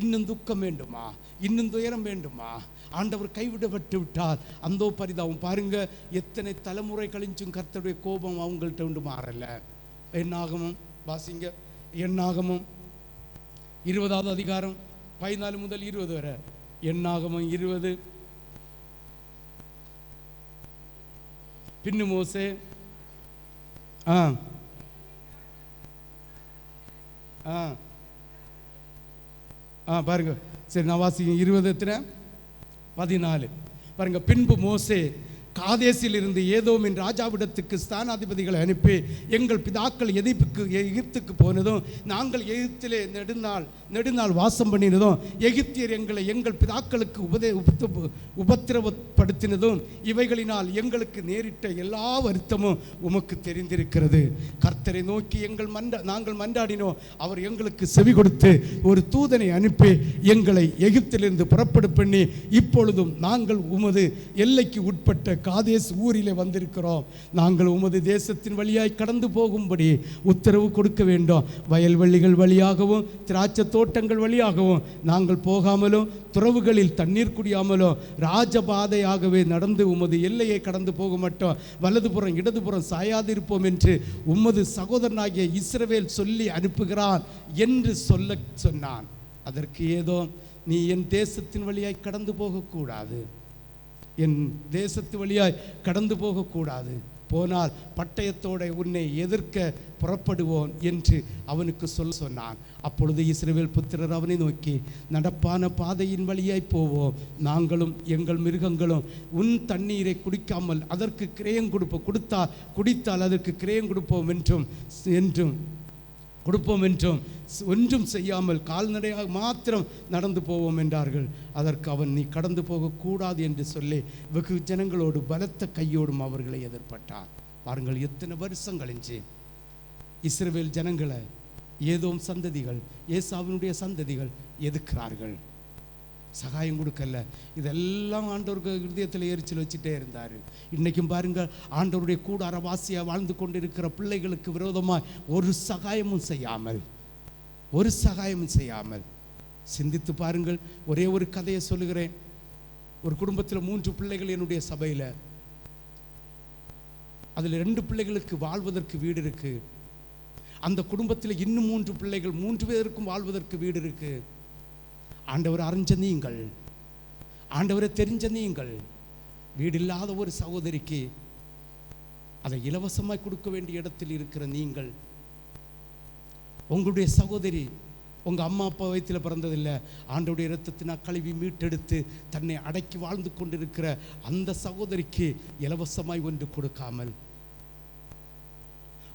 இன்னும் துக்கம் வேண்டுமா, இன்னும் துயரம் வேண்டுமா? ஆண்டவர் கைவிடப்பட்டு விட்டால் அந்தோ பரிதாபம். பாருங்க, எத்தனை தலைமுறை கழிஞ்சும் கர்த்தருடைய கோபம் அவங்கள்ட்ட உண்டு மாறல. என்னாகமும் வாசிங்க, என்னாகமும் 20வது அதிகாரம் 14 முதல் 20 வரை. என்னாகமும் 20. பின்னு மோசே பாருங்க. சரி, நான் வாசிங்க 20:14 பாருங்க. பின்பு மோசே காதேசில் இருந்து ஏதோமின் ராஜாவிடத்துக்கு ஸ்தானாதிபதிகளை அனுப்பி, எங்கள் பிதாக்கள் எகிப்துக்கு போனதும் நாங்கள் எகிப்திலே நெடுநாள் வாசம் பண்ணினதும் எகிப்தியர் எங்களை எங்கள் பிதாக்களுக்கு உபத்திரவப்படுத்தினதும் இவைகளினால் எங்களுக்கு நேரிட்ட எல்லா வருத்தமும் உமக்கு தெரிந்திருக்கிறது. கர்த்தரை நோக்கி நாங்கள் மன்றாடினோம், அவர் எங்களுக்கு செவி கொடுத்து ஒரு தூதனை அனுப்பி எங்களை எகிப்திலிருந்து புறப்பட பண்ணி, இப்பொழுதும் நாங்கள் உமது எல்லைக்கு உட்பட்ட காதேஸ் ஊரிலே வந்திருக்கிறோம். நாங்கள் உமது தேசத்தின் வழியாய் கடந்து போகும்படி உத்தரவு கொடுக்க வேண்டும். வயல்வெளிகள் வழியாகவும் திராட்சை தோட்டங்கள் வழியாகவும் நாங்கள் போகாமலும் துறவுகளில் தண்ணீர் குடியாமலோ ராஜபாதையாகவே நடந்து உமது எல்லையை கடந்து போக மாட்டோம். வலதுபுறம் இடதுபுறம் சாயாதிருப்போம் என்று உமது சகோதரனாகிய இஸ்ரவேல் சொல்லி அனுப்புகிறான் என்று சொன்னான். அதற்கு ஏதோ, நீ என் தேசத்தின் வழியாய் கடந்து போகக்கூடாது, என் தேசத்து வழியாய் கடந்து போகக்கூடாது, போனால் பட்டயத்தோட உன்னை எதிர்க்க புறப்படுவோன் என்று அவனுக்கு சொன்னான். அப்பொழுது இஸ்ரவேல் புத்திரர் அவனை நோக்கி, நடப்பான பாதையின் வழியாய் போவோம், நாங்களும் எங்கள் மிருகங்களும் உன் தண்ணீரை குடிக்காமல் அதற்கு கிரயம் குடித்தால் அதற்கு கிரயம் கொடுப்போம் என்றும் ஒன்றும் செய்யாமல் கால்நடையாக மாத்திரம் நடந்து போவோம் என்றார்கள். அதற்கு அவன், நீ கடந்து போகக்கூடாது என்று சொல்லி வெகு ஜனங்களோடு பலத்த கையோடும் அவர்களை எதிர்பட்டார். பாருங்கள், எத்தனை வருஷம் கழிஞ்சு இஸ்ரவேல் ஜனங்களை ஏதோம் சந்ததிகள், ஏசாவினுடைய சந்ததிகள் எதிர்க்கிறார்கள், சகாயம் கொடுக்கல. இதெல்லாம் ஆண்டவருக்கு இருதயத்தில் எரிச்சல் வச்சுட்டே இருந்தார். இன்றைக்கும் பாருங்கள், ஆண்டவருடைய கூடாரவாசியாக வாழ்ந்து கொண்டிருக்கிற பிள்ளைகளுக்கு விரோதமாக ஒரு சகாயமும் செய்யாமல் சிந்தித்து பாருங்கள். ஒரே ஒரு கதையை சொல்லுகிறேன். ஒரு குடும்பத்தில் 3 பிள்ளைகள் என்னுடைய சபையில், அதில் 2 பிள்ளைகளுக்கு வாழ்வதற்கு வீடு இருக்கு. அந்த குடும்பத்தில் இன்னும் 3 பிள்ளைகள், 3 பேருக்கும் வாழ்வதற்கு வீடு இருக்கு. ஆண்டவர் அறிஞ்ச நீங்கள், ஆண்டவரை தெரிஞ்ச நீங்கள், வீடு இல்லாத ஒரு சகோதரிக்கு அதை இலவசமாய் கொடுக்க வேண்டிய இடத்தில் இருக்கிற நீங்கள், உங்களுடைய சகோதரி உங்கள் அம்மா அப்பா வயிற்றில் பிறந்ததில்லை, ஆண்டவருடைய இரத்தத்தினால் கழுவி மீட்டெடுத்து தன்னை அடக்கி வாழ்ந்து கொண்டிருக்கிற அந்த சகோதரிக்கு இலவசமாய் ஒன்று கொடுக்காமல்,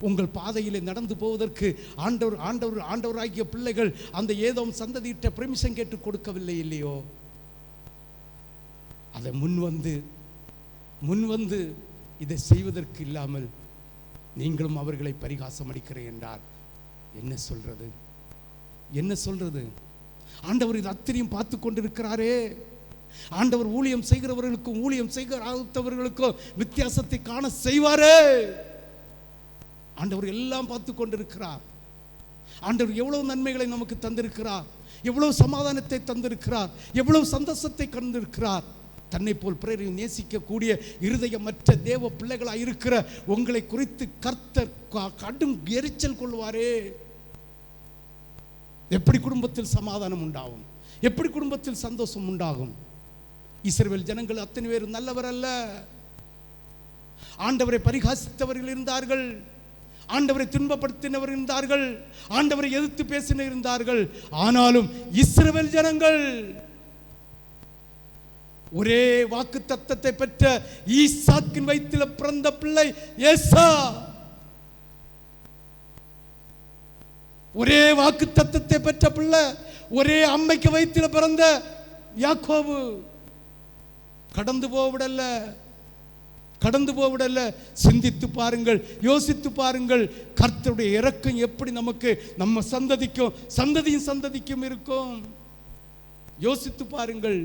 உங்கள் பாதையிலே நடந்து போவதற்கு ஆண்டவராகிய பிள்ளைகள் அந்த ஏதோ சந்ததியிட்ட பெர்மிஷன் கேட்டு கொடுக்கவில்லை இல்லையோ? அதை முன் வந்து இதை செய்வதற்கு இல்லாமல் நீங்களும் அவர்களை பரிகாசம் அடிக்கிறேன் என்றால் என்ன சொல்றது? ஆண்டவர் இது அத்தனையும் பார்த்து கொண்டிருக்கிறாரே. ஆண்டவர் ஊழியம் செய்கிறவர்களுக்கும் ஊழியம் செய்கிறவர்களுக்கும் வித்தியாசத்தை காண செய்வாரே. ஆண்டவர் எல்லாம் பார்த்து கொண்டிருக்கிறார். ஆண்டவர் எவ்வளவு நன்மைகளை நமக்கு தந்திருக்கிறார், எவ்வளவு சமாதானத்தை தந்திருக்கிறார், எவ்வளவு சந்தோஷத்தை கண்டிருக்கிறார். தன்னை போல் பிறரை நேசிக்கக்கூடிய இருதயமற்ற தேவ பிள்ளைகளாக இருக்கிற உங்களை குறித்து கர்த்தர் கடும் எரிச்சல் கொள்வாரே. எப்படி குடும்பத்தில் சமாதானம் உண்டாகும், எப்படி குடும்பத்தில் சந்தோஷம் உண்டாகும்? இஸ்ரவேல் ஜனங்கள் அத்தனை பேர் நல்லவர் அல்ல. ஆண்டவரை பரிகாசித்தவர்கள் இருந்தார்கள், ஆண்டவரை துன்பப்படுத்தினவர் இருந்தார்கள், ஆண்டவரை எதிர்த்து பேசின இருந்தார்கள். ஆனாலும் இஸ்ரவேல் ஜனங்கள் ஒரே வாக்கு தத்தத்தை பெற்ற ஈசாக்கின் வயிற்றில் பிறந்த பிள்ளை ஏசா, ஒரே வாக்கு தத்தத்தை பெற்ற பிள்ளை, ஒரே அம்மைக்கு வயிற்றில் பிறந்த யாக்கோபு கடந்து போவிடல்ல, கடந்து போவிடல்ல. சிந்தித்து பாருங்கள், யோசித்து பாருங்கள். கர்த்தருடைய இரக்கம் எப்படி நமக்கு, நம்ம சந்ததிக்கும் சந்ததியும் சந்ததிக்கும் இருக்கும். யோசித்து பாருங்கள்.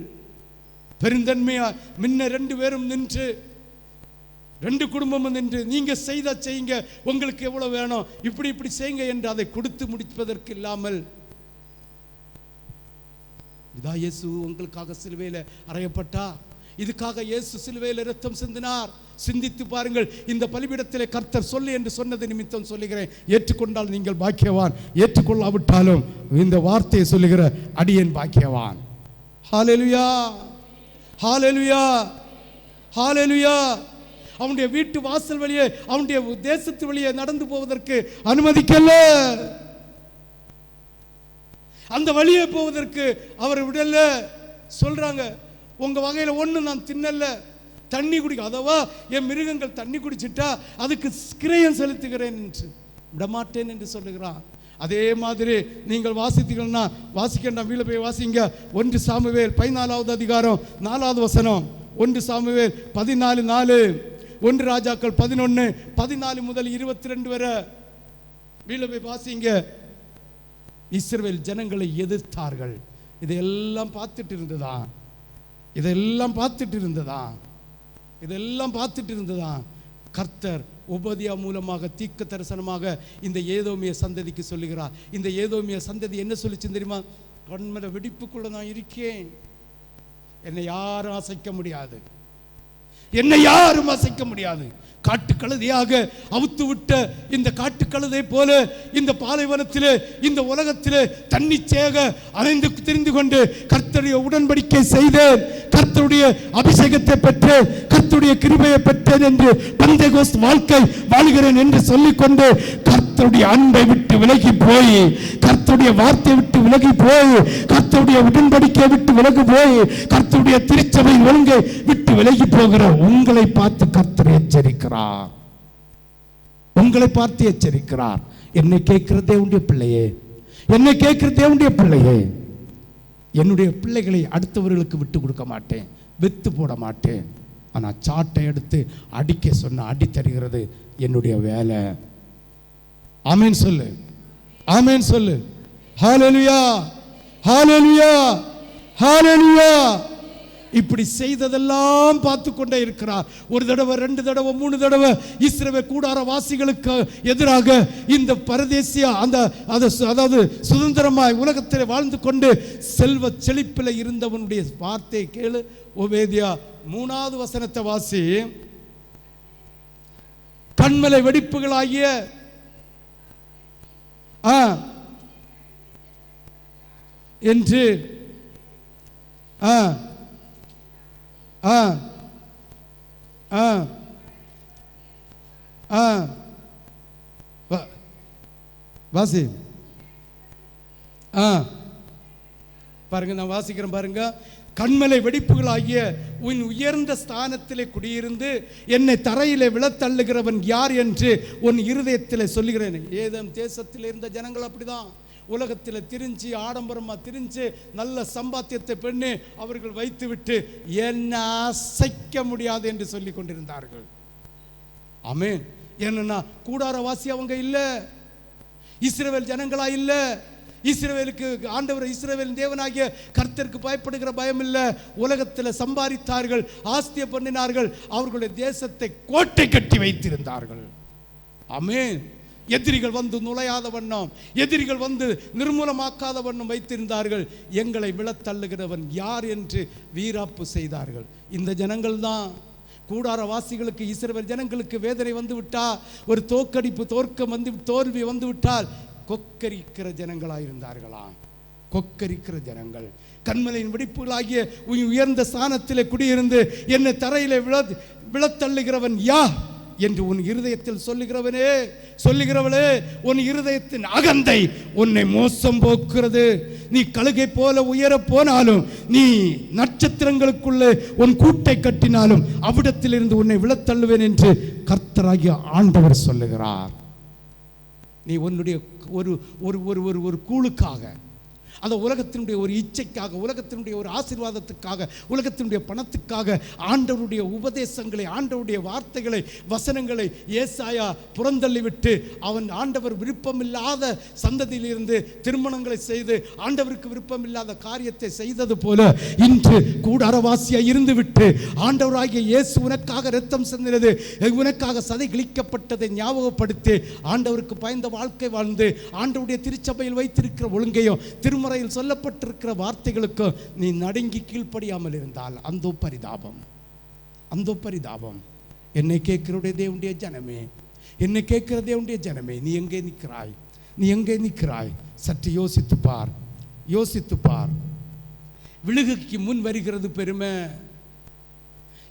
பெருந்தன்மையா முன்ன 2 பேரும் நின்று, 2 குடும்பமும் நின்று, நீங்க செய்யுங்க, உங்களுக்கு எவ்வளவு வேணும், இப்படி செய்யுங்க என்று அதை கொடுத்து முடிப்பதற்கு இல்லாமல், இதா இயேசு உங்களுக்காக சிலுவையில் அறையப்பட்டா, இதுக்காக இயேசு சிலுவையில் இரத்தம் சிந்தினார். சிந்தித்து பாருங்கள். இந்த பலிபீடத்திலே கர்த்தர் சொல்லு என்று சொன்னது நிமித்தம் சொல்லுகிறேன். ஏற்றுக்கொண்டால் நீங்கள் பாக்கியவான், ஏற்றுக்கொள்ளாவிட்டாலும் இந்த வார்த்தையை சொல்லுகிற அடியேன் பாக்கியவான். ஹல்லேலூயா, ஹல்லேலூயா, ஹல்லேலூயா. அவனுடைய வீட்டு வாசல் வழியே, அவனுடைய தேசத்து வழியே நடந்து போவதற்கு அனுமதிக்கல. அந்த வழியே போவதற்கு அவர் விடல. சொல்றாங்க, உங்க வகையில ஒண்ணு நான் தின்னல, தண்ணி குடிக்க, அதவா என் மிருகங்கள் தண்ணி குடிச்சிட்டா அதுக்கு கிரயம் செலுத்துகிறேன் என்று விடமாட்டேன் என்று சொல்லுகிறான். அதே மாதிரி நீங்கள் வாசித்தீங்கன்னா வாசிக்க, வீட்டில் போய் வாசிங்க. 1 சாமுவேல் 14வது அதிகாரம் 4வது வசனம். 1 சாமுவேல் 14:4, 1 ராஜாக்கள் 11:14 முதல் 22 வரை வீட்டில் போய் வாசிங்க. இஸ்ரவேல் ஜனங்களை எதிர்த்தார்கள். இதையெல்லாம் பார்த்துட்டு இருந்ததா, இதெல்லாம் பார்த்துட்டு இருந்ததா கர்த்தர் உபதியா மூலமாக தீர்க்க தரிசனமாக இந்த ஏதோமிய சந்ததிக்கு சொல்லுகிறார். இந்த ஏதோமிய சந்ததி என்ன சொல்லிச்சு தெரியுமா? கண்மல வெடிப்புக்குள்ள நான் இருக்கேன், என்னை யாரும் அசைக்க முடியாது, என்னை யாரும் அசைக்க முடியாது. காட்டுக்கழுதையாக அவுத்து விட்ட இந்த காட்டுக்கழுதை போல இந்த பாலைவனத்திலே, இந்த உலகத்திலே தன்னிச்சையாக அலைந்து திரிந்து கொண்டு கர்த்தருடைய உடன்படிக்கை செய்தேன், கர்த்தருடைய அபிஷேகத்தை பெற்றேன், கர்த்தருடைய கிருபையை பெற்றேன் என்று பெந்தேகோஸ்து வாழ்க்கை வாழ்கிறேன் என்று சொல்லிக்கொண்டு கர்த்தருடைய அன்பை விட்டு விலகி போய், கர்த்தருடைய வார்த்தையை விட்டு விலகி போய், கர்த்தருடைய உடன்படிக்கையை விட்டு விலகி போய், கர்த்தருடைய திருச்சபை ஒழுங்கை விட்டு விலகி போகிற உங்களை பார்த்து கர்த்தர் எச்சரிக்கிறார். உங்களை பார்த்து எச்சரிக்கிறார். என்னை கேட்கிற தேவனுடைய பிள்ளையே, என்னை கேட்கிற தேவனுடைய பிள்ளையே, என்னுடைய பிள்ளைகளை அடுத்தவர்களுக்கு விட்டு கொடுக்க மாட்டேன், வித்து போட மாட்டேன். ஆனா சாட்டை எடுத்து அடிக்க சொன்ன அடி தருகிறது என்னுடைய வேலை. ஆமென் சொல்லு, ஆமென் சொல்லு. ஹல்லேலூயா, ஹல்லேலூயா, ஹல்லேலூயா. இப்படி செய்ததெல்லாம் பார்த்து கொண்டே இருக்கிறார். 1 தடவை 2 தடவை 3 தடவை இஸ்ரவேல் கூடார வாசிகளுக்கு எதிராக இந்த பரதேசியா அதாவது சுதந்திரமாய் உலகத்தில் வாழ்ந்து கொண்டு செல்வ செழிப்பில் இருந்தவனுடைய வார்த்தை கேளு. ஓபேதியா 3வது வசனத்தை வாசி. கண்மலை வெடிப்புகளாகிய என்று வாசி. பாருங்க, நான் வாசிக்கிறேன் பாருங்க. கண்மலை வெடிப்புகளாகிய உன் உயர்ந்த ஸ்தானத்திலே குடியிருந்து என்னை தரையிலே விழத்தள்ளுகிறவன் யார் என்று உன் இருதயத்திலே சொல்லுகிறேன். ஏதேன் தேசத்தில் இருந்த ஜனங்கள் அப்படிதான் உலகத்தில் திரிஞ்சு ஆடம்பரமாக திரிஞ்சு நல்ல சம்பாத்தியத்தை பெண்ணு அவர்கள் வைத்து விட்டு என்ன அசைக்க முடியாது என்று சொல்லி கொண்டிருந்தார்கள். ஆமென். என்னன்னா கூடாரவாசி அவங்க இல்லை, இஸ்ரவேல் ஜனங்களா இல்லை. இஸ்ரவேலுக்கு ஆண்டவர், இஸ்ரவேல் தேவனாகிய கர்த்தருக்கு பயப்படுகிற பயம் இல்லை. உலகத்தில் சம்பாதித்தார்கள், ஆஸ்திய பண்ணினார்கள், அவர்களுடைய தேசத்தை கோட்டை கட்டி வைத்திருந்தார்கள். ஆமென். எதிரிகள் வந்து நுழையாத வண்ணம், எதிரிகள் வந்து நிர்மூலமாக்காத வண்ணம் வைத்திருந்தார்கள். எங்களை விழத்தள்ளுகிறவன் யார் என்று வீராப்பு செய்தார்கள். இந்த ஜனங்கள் தான் கூடாரவாசிகளுக்கு, இஸ்ரவேல் ஜனங்களுக்கு வேதனை வந்து விட்டால், ஒரு தோல்வி வந்து விட்டால் கொக்கரிக்கிற ஜனங்களாயிருந்தார்களாம். கொக்கரிக்கிற ஜனங்கள், கண்மலையின் வெடிப்புகளாகிய உயர்ந்த ஸ்தானத்திலே குடியிருந்து என்னை தரையிலே விழத்தள்ளுகிறவன் யார் என்று உன் இருதயத்தில் சொல்லுகிறவளே, உன் இருதயத்தின் அகந்தை உன்னை மோசம் போக்குகிறது. நீ கழுகை போல உயர போனாலும், நீ நட்சத்திரங்களுக்குள்ளே உன் கூட்டை கட்டினாலும் அவ்விடத்திலிருந்து உன்னை விழத்தள்ளுவேன் என்று கர்த்தராகிய ஆண்டவர் சொல்லுகிறார். நீ உன்னுடைய ஒரு கூழுக்காக, அந்த உலகத்தினுடைய ஒரு இச்சைக்காக, உலகத்தினுடைய ஒரு ஆசீர்வாதத்துக்காக, உலகத்தினுடைய பணத்துக்காக ஆண்டவருடைய உபதேசங்களை, ஆண்டவருடைய வார்த்தைகளை, வசனங்களை ஏசாயா புறந்தள்ளிவிட்டு அவன் ஆண்டவர் விருப்பமில்லாத சந்ததியிலிருந்து திருமணங்களை செய்து ஆண்டவருக்கு விருப்பமில்லாத காரியத்தை செய்தது போல இன்று கூடாரவாசியாக இருந்துவிட்டு ஆண்டவராகிய இயேசு உனக்காக இரத்தம் சிந்தினது, உனக்காக சதை கிழிக்கப்பட்டதை ஞாபகப்படுத்தி ஆண்டவருக்கு பயந்த வாழ்க்கை வாழ்ந்து ஆண்டவருடைய திருச்சபையில் வைத்திருக்கிற ஒழுங்கையும் திருமறையில் சொல்லப்பட்டிருக்கிற வார்த்தைகளுக்கு நீ நடுங்கி கீழ்ப்படியாமல் இருந்தால் அந்தோ பரிதாபம், அந்தோ பரிதாபம். என்னை கேட்கிற தேவனுடைய ஜனமே, என்னை கேட்கிற தேவனுடைய ஜனமே, நீ எங்கே நிற்கிறாய்? நீ எங்கே நிற்கிறாய்? சற்று யோசித்து பார், யோசித்து பார். விழுகைக்கு முன் வருகிறது பெருமை.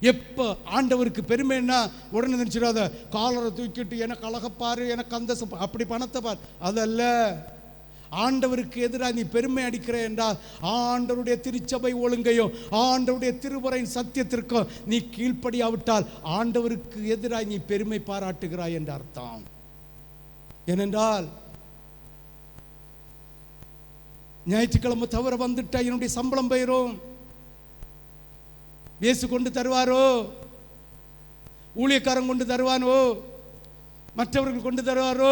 எப்போ ஆண்டவருக்கு பெருமைன்னா உடனே நினைச்சிடாத, காலரை தூக்கிட்டு எனக்கு அழகப்பாரு, எனக்கு அந்த அப்படி பணத்தை பார், அதல்ல. ஆண்டவருக்கு எதிராக நீ பெருமை அடிக்கிற என்றால் ஆண்டவருடைய திருச்சபை ஒழுங்கையும் ஆண்டவருடைய திருவரையின் சத்தியத்திற்கும் நீ கீழ்ப்படியாவிட்டால் ஆண்டவருக்கு எதிராக நீ பெருமை பாராட்டுகிறாய் என்ற அர்த்தம். ஏனென்றால் ஞாயிற்றுக்கிழமை தவிர வந்துட்டா என்னுடைய சம்பளம் போயிரும். இயேசு கொண்டு தருவாரோ, ஊழியக்காரன் கொண்டு தருவானோ, மற்றவர்கள் கொண்டு தருவாரோ,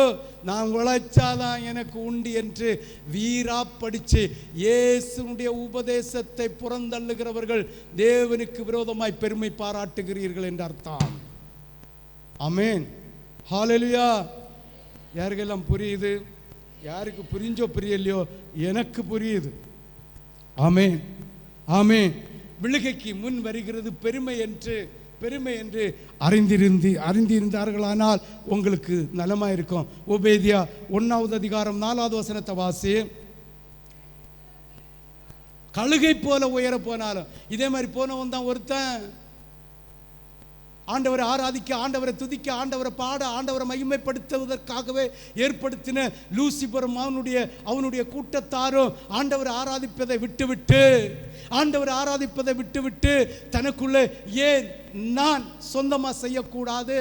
நான் உழைச்சாதான் எனக்கு உண்டு என்று வீராப்படிச்சு இயேசுனுடைய உபதேசத்தை புறந்தள்ளுகிறவர்கள் தேவனுக்கு விரோதமாய் பெருமை பாராட்டுகிறீர்கள் என்று அர்த்தம். ஆமென், ஹல்லேலூயா. யாருக்கெல்லாம் புரியுது? யாருக்கு புரிஞ்சோ புரியலையோ, எனக்கு புரியுது. ஆமென், ஆமென். விழுகைக்கு முன் வருகிறது பெருமை என்று அறிந்திருந்தார்களானால் உங்களுக்கு நலமாக இருக்கும். ஓபேதியா 1வது அதிகாரம் 4வது வசனத்தை வாசி. கழுகை போல உயர போனாலும், இதே மாதிரி போனவன் தான் ஒருத்தன் ஆண்டவரை ஆராதிக்க, ஆண்டவரை துதிக்க, ஆண்டவரை பாட, ஆண்டவரை மகிமைப்படுத்துவதற்காகவே ஏற்படுத்தின லூசிபரும் அவனுடைய கூட்டத்தாரும் ஆண்டவரை ஆராதிப்பதை விட்டுவிட்டு தனக்குள்ளே ஏன் நான் சொந்தமாக செய்யக்கூடாது,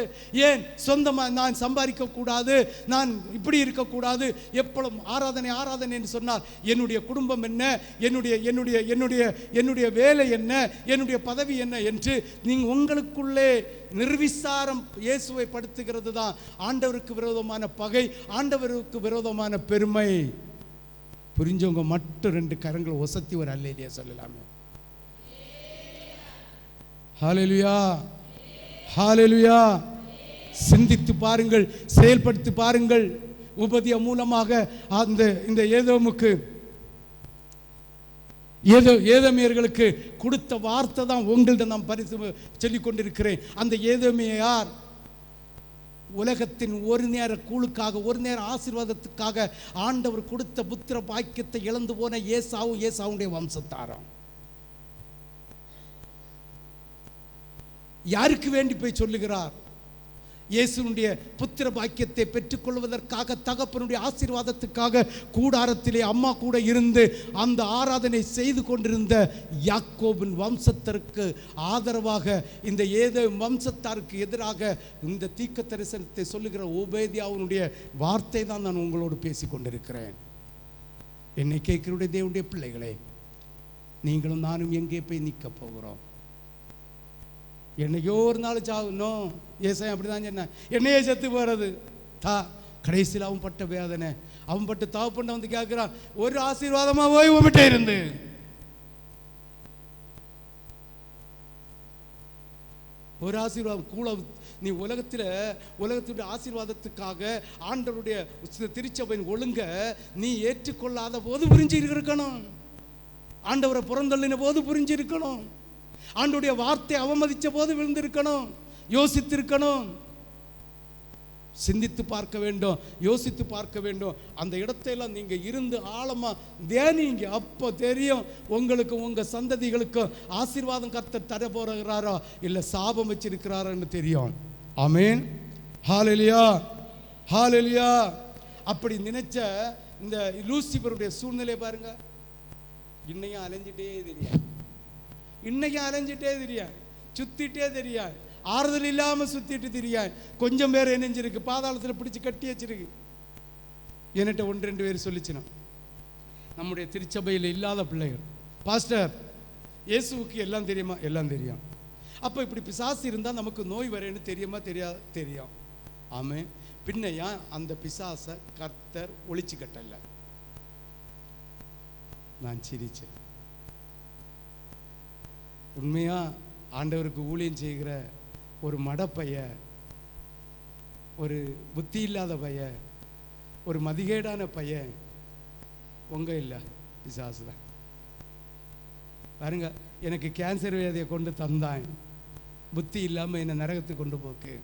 ஏன் சொந்தமாக நான் சம்பாதிக்க கூடாது, நான் இப்படி இருக்கக்கூடாது, எப்பொழுதும் ஆராதனை என்று சொன்னால் என்னுடைய குடும்பம் என்ன, என்னுடைய வேலை என்ன, என்னுடைய பதவி என்ன என்று நீங்கள் உங்களுக்குள்ளே நிர்விசாரம் இயேசுவை படுத்துகிறது தான் ஆண்டவருக்கு விரோதமான பகை, ஆண்டவருக்கு விரோதமான பெருமை. புரிஞ்சவங்க மட்டும் 2 கரங்கள் ஒசத்தி ஒரு அல்லேலூயா சொல்லலாமே. ஹல்லேலூயா, ஹல்லேலூயா. சிந்தித்து பாருங்கள், செயல்படுத்தி பாருங்கள். உபதியா மூலமாக இந்த ஏதோமியர்களுக்கு கொடுத்த வார்த்தை தான் உங்கள்கிட்ட நான் பரிசு சொல்லிக் கொண்டிருக்கிறேன். அந்த ஏதோமிய யார்? உலகத்தின் ஒரு நேர கூழுக்காக, ஒரு நேர ஆசீர்வாதத்துக்காக ஆண்டவர் கொடுத்த புத்திர பாக்கியத்தை இழந்து போன ஏசாவுடைய வம்சத்தாரம். யாருக்கு வேண்டி போய் சொல்லுகிறார்? இயேசுனுடைய புத்திர பாக்கியத்தை பெற்றுக்கொள்வதற்காக, தகப்பனுடைய ஆசீர்வாதத்துக்காக கூடாரத்திலே அம்மா கூட இருந்து அந்த ஆராதனை செய்து கொண்டிருந்த யாக்கோபின் வம்சத்திற்கு ஆதரவாக, இந்த வம்சத்தாருக்கு எதிராக இந்த தீர்க்க தரிசனத்தை சொல்லுகிற ஓபேதியாவுடைய வார்த்தை தான் நான் உங்களோடு பேசி கொண்டிருக்கிறேன். என்னை கேட்கிற தேவனுடைய பிள்ளைகளே, நீங்களும் நானும் எங்கே போய் நிற்க போகிறோம்? என்னையோ ஒரு நாள் சாகணும். ஏசாயா அப்படிதான் சொன்னேன், என்னையே செத்து போகிறது. கடைசியில் அவன் பட்ட வேதனை, அவன் பட்டு தாப்பண்ண வந்து கேட்கிறான், ஒரு ஆசீர்வாதமா போய் உன்கிட்ட இருந்து. ஒரு ஆசீர்வாதம் கூட நீ உலகத்துடைய ஆசீர்வாதத்துக்காக ஆண்டவருடைய திருச்சபையின் ஒழுங்க நீ ஏற்றுக்கொள்ளாத போது புரிஞ்சு இருக்கணும். ஆண்டவரை புறந்தள்ளின போது புரிஞ்சு இருக்கணும். ஆண்டவருடைய வார்த்தை அவமதிச்ச போது விழுந்திருக்கணும், யோசித்திருக்கணும். சிந்தித்து பார்க்க வேண்டும், யோசித்து பார்க்க வேண்டும். அந்த இடத்தையெல்லாம் நீங்க இருந்து ஆழமா தியானிங்க. அப்போ தெரியும் உங்களுக்கு, உங்க சந்ததிகளுக்கும் ஆசீர்வாதம் கர்த்தர் தர போகிறாரா இல்லை சாபம் வச்சிருக்கிறாரான்னு தெரியும். ஆமென், ஹல்லேலூயா, ஹல்லேலூயா. அப்படி நினைச்ச இந்த லூசிபருடைய சூழ்நிலை பாருங்க. இன்னையும் அலைஞ்சிட்டே தெரியும், சுத்திட்டே தெரியும், ஆறுதல் இல்லாம சுத்திட்டு தெரியும். கொஞ்சம் பேர் என்னஞ்சிருக்கு, பாதாளத்தில் பிடிச்சு கட்டி வச்சிருக்கு. என்கிட்ட 1-2 பேர் சொல்லிச்சுனா, நம்முடைய திருச்சபையில் இல்லாத பிள்ளைகள், பாஸ்டர் இயேசுவுக்கு எல்லாம் தெரியுமா? எல்லாம் தெரியும். அப்போ இப்படி பிசாசு இருந்தால் நமக்கு நோய் வரேன்னு தெரியுமா? தெரியும். ஆமே. பின்னையா அந்த பிசாசை கர்த்தர் ஒழிச்சு கட்டல. நான் சிரிச்சேன். உண்மையா ஆண்டவருக்கு ஊழியம் செய்கிற ஒரு மடப்பைய, ஒரு புத்தி இல்லாத பைய, ஒரு மதிகேடான பையன் உங்க இல்லை, பிசாசு தான். பாருங்க, எனக்கு கேன்சர் வியாதியை கொண்டு தந்தான், புத்தி இல்லாமல் என்னை நரகத்துக்கு கொண்டு போக்கு.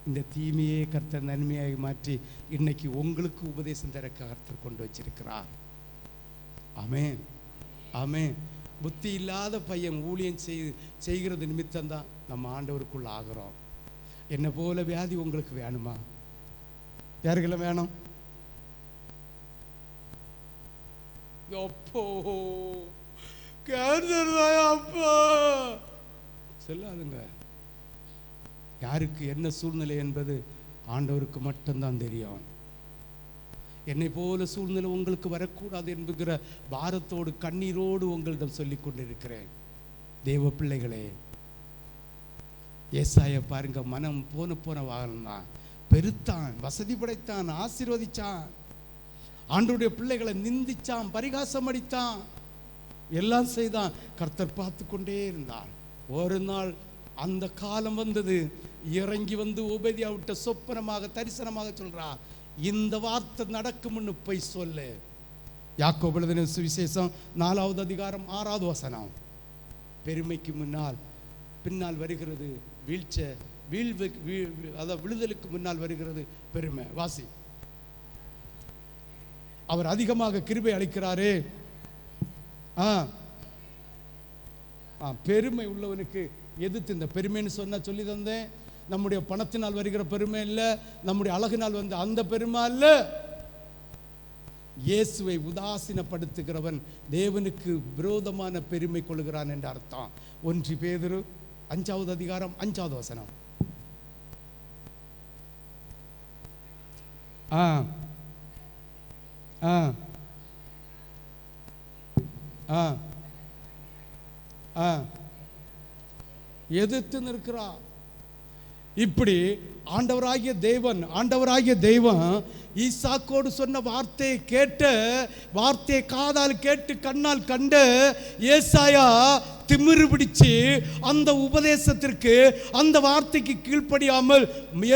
இந்த தீமையே கர்த்தர் நன்மையாகி மாற்றி இன்னைக்கு உங்களுக்கு உபதேசம் தர கர்த்தர் கொண்டு வச்சிருக்கிறார். ஆமென், ஆமென். புத்தி இல்லாத பையன் ஊழியம் செய்கிறது நிமித்தம் தான் நம்ம ஆண்டவருக்குள்ள ஆகிறோம். என்ன போல வியாதி உங்களுக்கு வேணுமா? யாருக்கெல்லாம் வேணும்? அப்போ கேன்சர் தான் அப்பா சொல்லாதுங்க. யாருக்கு என்ன சூழ்நிலை என்பது ஆண்டவருக்கு மட்டும்தான் தெரியும். என்னை போல சூழ்நிலை உங்களுக்கு வரக்கூடாது என்கிற பாரத்தோடு கண்ணீரோடு உங்களிடம் சொல்லிக் கொண்டிருக்கிறேன். தேவ பிள்ளைகளே, ஏசாயா பாருங்க, மனம் போன வாழ்ந்தான், பெருத்தான், வசதி படைத்தான், ஆசீர்வதிச்சான், ஆண்டவருடைய பிள்ளைகளை நிந்திச்சான், பரிகாசம் அடித்தான், எல்லாம் செய்தான். கர்த்தர் பார்த்து கொண்டே இருந்தான். ஒரு நாள் அந்த காலம் வந்தது. இறங்கி வந்து ஓபேதியா விட்ட சொப்பனமாக தரிசனமாக சொல்றார், இந்த வார்த்தை நடக்கும்னு போய் சொல்லு. யாக்கோபு எழுதின சுவிசேஷம் 4வது அதிகாரம் 6வது வசனம். பெருமைக்கு பின்னால் வருகிறது வீழ்ச்சி, விழுதலுக்கு முன்னால் வருகிறது பெருமை. வாசி. அவர் அதிகமாக கிருபை அளிக்கிறாரே. பெருமை உள்ளவனுக்கு எதிர்த்து, இந்த பெருமைன்னு சொல்லி தந்தேன். நம்முடைய பணத்தினால் வருகிற பெருமை இல்லை, நம்முடைய அழகினால் வந்த அந்த பெருமை அல்ல. இயேசுவை உதாசீனப்படுத்துகிறவன் தேவனுக்கு விரோதமான பெருமை கொள்கிறான் என்ற அர்த்தம். 1 பேதுரு 5வது அதிகாரம் 5வது வசனம். எதிர்த்து நிற்கிறார். இப்படி ஆண்டவராகிய தெய்வம் ஈசாக்கோடு சொன்ன வார்த்தையை காதால் கேட்டு கண்ணால் கண்டு ஏசாயா திமிரு பிடிச்சு அந்த உபதேசத்திற்கு, அந்த வார்த்தைக்கு கீழ்ப்படியாமல்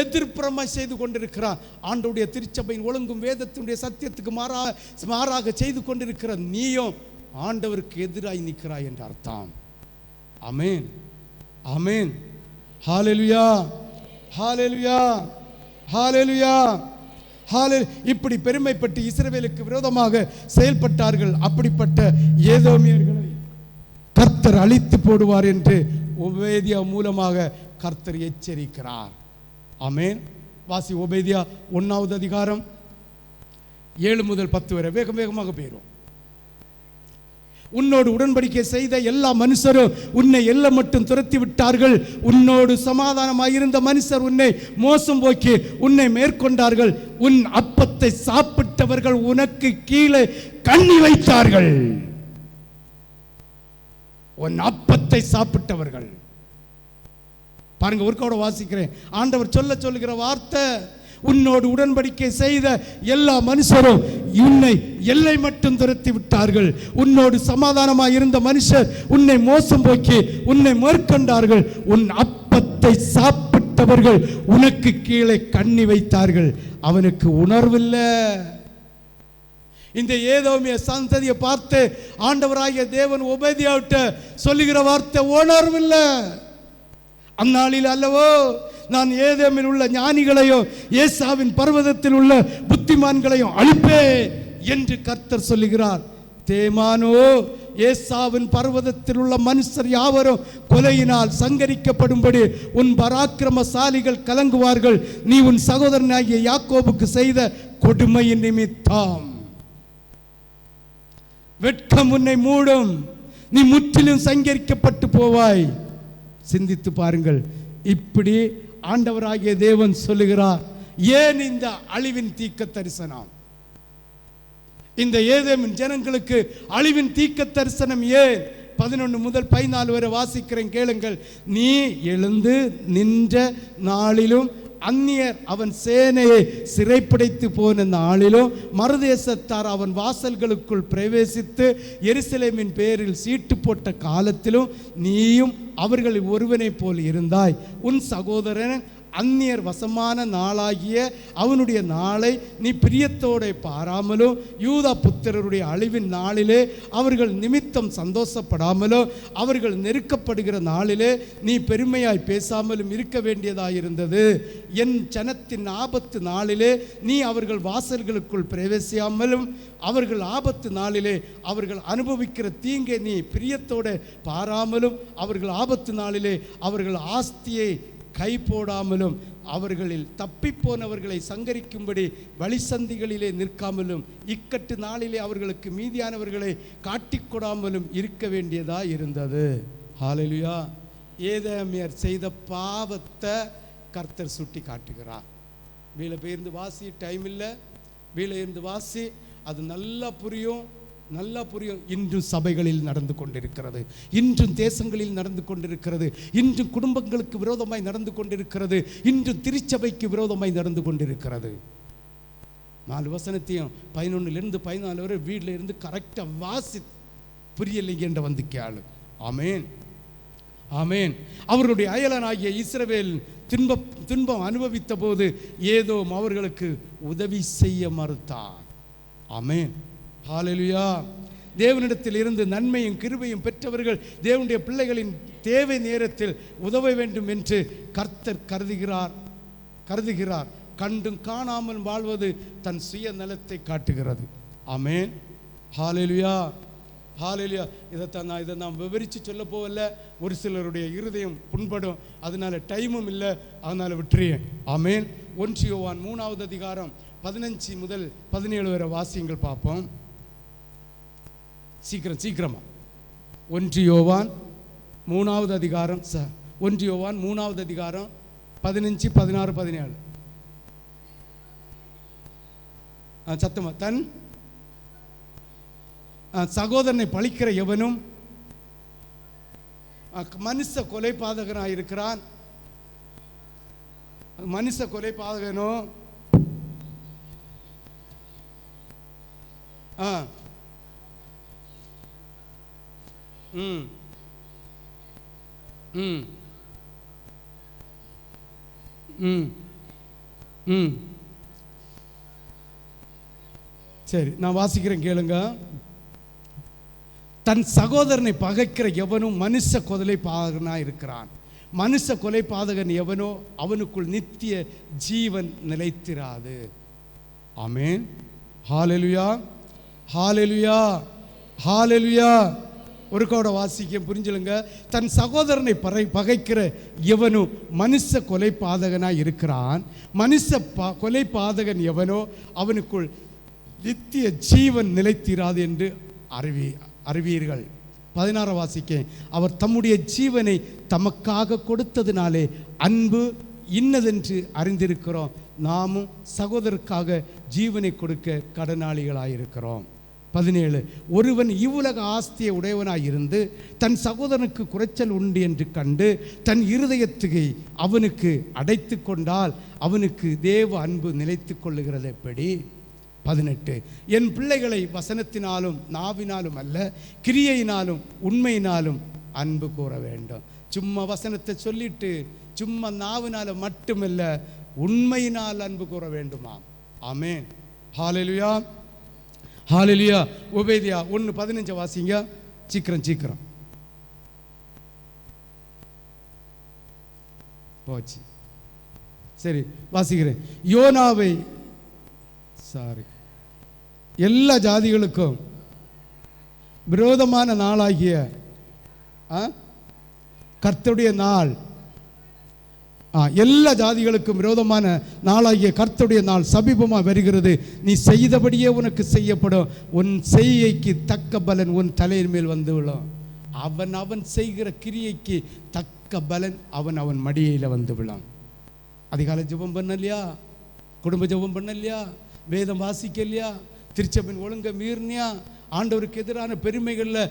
எதிர்ப்புறமாய் செய்து கொண்டிருக்கிறார். ஆண்டவருடைய திருச்சபையின் ஒழுங்கும் வேதத்தினுடைய சத்தியத்துக்கு மாறாக செய்து கொண்டிருக்கிற நீயும் ஆண்டவருக்கு எதிராய் நிற்கிறாய் என்ற அர்த்தம். ஆமென், ஆமென், ஹல்லேலூயா, ஹல்லேலூயா, ஹல்லேலூயா, ஹல்லேலூயா. இப்படி பெருமைப்பட்டு இஸ்ரவேலுக்கு விரோதமாக செயல்பட்டார்கள். அப்படிப்பட்ட ஏதோமியர்களை கர்த்தர் அழித்து போடுவார் என்று ஓபேதியா மூலமாக கர்த்தர் எச்சரிக்கிறார். ஆமென். வாசி. ஓபேதியா 1வது அதிகாரம் 7 முதல் 10 வரை வேகமாக போயிடும். உன்னோடு உடன்படிக்கை செய்த எல்லா மனுஷரும் உன்னை எல்லை மட்டும் துரத்தி விட்டார்கள். உன்னோடு சமாதானமாயிருந்த மனுஷர் உன்னை மோசம் போக்கி உன்னை மேற்கொண்டார்கள். உன் அப்பத்தை சாப்பிட்டவர்கள் உனக்கு கீழே கண்ணி வைத்தார்கள். உன் அப்பத்தை சாப்பிட்டவர்கள். பாருங்க, ஒருக்கோட வாசிக்கிறேன். ஆண்டவர் சொல்லுகிற வார்த்தை, உன்னோடு உடன்படிக்கை செய்த எல்லா மனுஷரும் உன்னை எல்லை மட்டும் துரத்தி விட்டார்கள். உன்னோடு சமாதானமாக இருந்த மனுஷர் உன்னை மோசம் போக்கி உன்னை மேற்கொண்டார்கள். உன் அப்பத்தை அப்பத்தை சாப்பிட்டவர்கள் உனக்கு கீழே கண்ணி வைத்தார்கள், அவனுக்கு உணர்வில்லை. இந்த ஏதோமிய சந்ததியை பார்த்து ஆண்டவராகிய தேவன் ஓபேதியாவிட்ட சொல்லுகிற வார்த்தை உணர்வில்லை. அந்நாளில் அல்லவோ நான் ஏதேமில் உள்ள ஞானிகளையும் ஏசாவின் பர்வதத்தில் உள்ள புத்திமான்களையும் அழிப்பேன் என்று கர்த்தர் சொல்லுகிறார். தேமானோ, ஏசாவின் பர்வதத்தில் உள்ள மனுஷர் யாவரும் கொலையினால் சங்கரிக்கப்படும்படி உன் பராக்கிரமசாலிகள் கலங்குவார்கள். நீ உன் சகோதரனாகிய யாக்கோபுக்கு செய்த கொடுமையின் நிமித்தம் வெட்கம் உன்னை மூடும், நீ முற்றிலும் சங்கரிக்கப்பட்டு போவாய். சிந்தித்து பாருங்கள். இப்படி ஆண்டவராகிய தேவன் சொல்லுகிறார். ஏன் இந்த அழிவின் தீர்க்க தரிசனம்? இந்த ஏதேமின் ஜனங்களுக்கு அழிவின் தீர்க்க தரிசனம் ஏன்? 11 முதல் 14 வரை வாசிக்கிறேன், கேளுங்கள். நீ எழுந்து நின்ற நாளிலும் அந்நியர் அவன் சேனையை சிறைப்பிடித்து போன நாளிலும் மறுதேசத்தார் அவன் வாசல்களுக்குள் பிரவேசித்து எருசலேமின் பேரில் சீட்டு போட்ட காலத்திலும் நீயும் அவர்களில் ஒருவனை போல் இருந்தாய். உன் சகோதரன் அந்நியர் வசமான நாளாகிய அவனுடைய நாளை நீ பிரியத்தோடு பாராமலோ, யூதா புத்திரருடைய அழிவின் நாளிலே அவர்கள் நிமித்தம் சந்தோஷப்படாமலோ, அவர்கள் நெருக்கப்படுகிற நாளிலே நீ பெருமையாய் பேசாமலும் இருக்க வேண்டியதாயிருந்தது. என் ஜனத்தின் ஆபத்து நாளிலே நீ அவர்கள் வாசல்களுக்குள் பிரவேசியாமலும், அவர்கள் ஆபத்து நாளிலே அவர்கள் அனுபவிக்கிற தீங்கை நீ பிரியத்தோடு பாராமலும், அவர்கள் ஆபத்து நாளிலே அவர்கள் ஆஸ்தியை கை போடாமலும், அவர்களில் தப்பிப்போனவர்களை சங்கரிக்கும்படி வழிசந்திகளிலே நிற்காமலும், இக்கட்டு நாளிலே அவர்களுக்கு மீதியானவர்களை காட்டிக்கொடாமலும் இருக்க வேண்டியதா இருந்தது. ஹல்லேலூயா. ஏதேமியர் செய்த பாவத்தை கர்த்தர் சுட்டி காட்டுகிறார். வீல பேருந்து வாசி, டைம் இல்லை, வீல இருந்து வாசி, அது நல்லா புரியும். இன்றும் சபைகளில் நடந்து கொண்டிருக்கிறது, இன்றும் தேசங்களில் நடந்து கொண்டிருக்கிறது, இன்றும் குடும்பங்களுக்கு விரோதமாய் நடந்து கொண்டிருக்கிறது, இன்றும் திருச்சபைக்கு விரோதமாய் நடந்து கொண்டிருக்கிறது. 4 வசனத்தையும் 11லிருந்து 14 வரை வீட்டில் இருந்து கரெக்டாக வாசி, புரியலைங்க என்ற வந்து கேளு. ஆமேன், ஆமேன். அவர்களுடைய அயலனாகிய இஸ்ரவேல் துன்பம் அனுபவித்த போது ஏதோ அவர்களுக்கு உதவி செய்ய மறுத்தார். ஆமேன், ஹல்லேலூயா. தேவனிடத்தில் இருந்து நன்மையும் கிருபையும் பெற்றவர்கள் தேவனுடைய பிள்ளைகளின் தேவை நேரத்தில் உதவ வேண்டும் என்று கர்த்தர் கருதுகிறார். கண்டும் காணாமல் வாழ்வது தன் சுய நலத்தை காட்டுகிறது. ஆமேன், ஹல்லேலூயா, ஹல்லேலூயா. இதை நான் விவரித்து சொல்ல போகல, ஒரு சிலருடைய இருதயம் புண்படும், அதனால டைமும் இல்லை, அதனால விட்டுறேன். ஆமேன். 1 யோவான் 3வது அதிகாரம் 15 முதல் 17 வரை வாசியங்கள் பார்ப்போம். சீக்கிரமா 1 யோவான் 3வது அதிகாரம் 1 யோவான் 3வது அதிகாரம் 15, 16, 17. சத்தமா. தன் சகோதரனை பழிக்கிற எவனும் மனுஷ கொலைபாதகனாக இருக்கிறான். மனுஷ கொலைபாதகனோ சரி, நான் வாசிக்கிறேன், கேளுங்க. தன் சகோதரனை பகைக்கிற எவனும் மனுஷ கொலைபாதகனாக இருக்கிறான். மனுஷ கொலைபாதகன் எவனோ அவனுக்குள் நித்திய ஜீவன் நிலைத்திராது. ஆமேன், ஹல்லேலூயா, ஹல்லேலூயா, ஹல்லேலூயா. ஒரு கோட வாசிக்க புரிஞ்சுலுங்க. தன் சகோதரனை பகைக்கிற எவனும் மனுஷ கொலைபாதகனாக இருக்கிறான். மனுஷ கொலைபாதகன் எவனோ அவனுக்குள் நித்திய ஜீவன் நிலைத்திராது என்று அறிவீர்கள். 16 வாசிக்க, அவர் தம்முடைய ஜீவனை தமக்காக கொடுத்ததினாலே அன்பு இன்னதென்று அறிந்திருக்கிறோம். நாமும் சகோதரருக்காக ஜீவனை கொடுக்க கடனாளிகளாயிருக்கிறோம். 17, ஒருவன் இவ்வுலக ஆஸ்தியை உடையவனாயிருந்து தன் சகோதரனுக்கு குறைச்சல் உண்டு என்று கண்டு தன் இருதயத்தை அவனுக்கு அடைத்து கொண்டால் அவனுக்கு தேவ அன்பு நிலைத்து கொள்ளுகிறது எப்படி? 18, என் பிள்ளைகளை வசனத்தினாலும் நாவினாலும் அல்ல, கிரியையினாலும் உண்மையினாலும் அன்பு கூற வேண்டும். சும்மா வசனத்தை சொல்லிட்டு சும்மா நாவினால மட்டுமல்ல, உண்மையினால் அன்பு கூற வேண்டுமா? ஆமென். ஹல்லேலூயா, ஹல்லேலூயா. ஒபேதியா 1:15 வாசிங்க. சீக்கிரம் போச்சு. சரி, வாசிக்கிறேன். யோனாவை எல்லா ஜாதிகளுக்கும் விரோதமான நாளாகிய கர்த்தருடைய நாள், எல்லா ஜாதிகளுக்கும் விரோதமான நாளாகிய கர்த்தருடைய நாள் சமீபமாக வருகிறது. நீ செய்தபடியே உனக்கு செய்யப்படும். உன் செய்கைக்கு தக்க பலன் உன் தலையின் மேல் வந்து விழும். அவன் செய்கிற கிரியைக்கு தக்க பலன் அவன் மடியில் வந்து விழும். அதிகாலை ஜெபம் பண்ணலையா? குடும்ப ஜெபம் பண்ணலையா? வேதம் வாசிக்கலையா? திருச்சபையின் ஒழுங்க மீறினியா? ஆண்டவருக்கு எதிரான பெருமைகளில்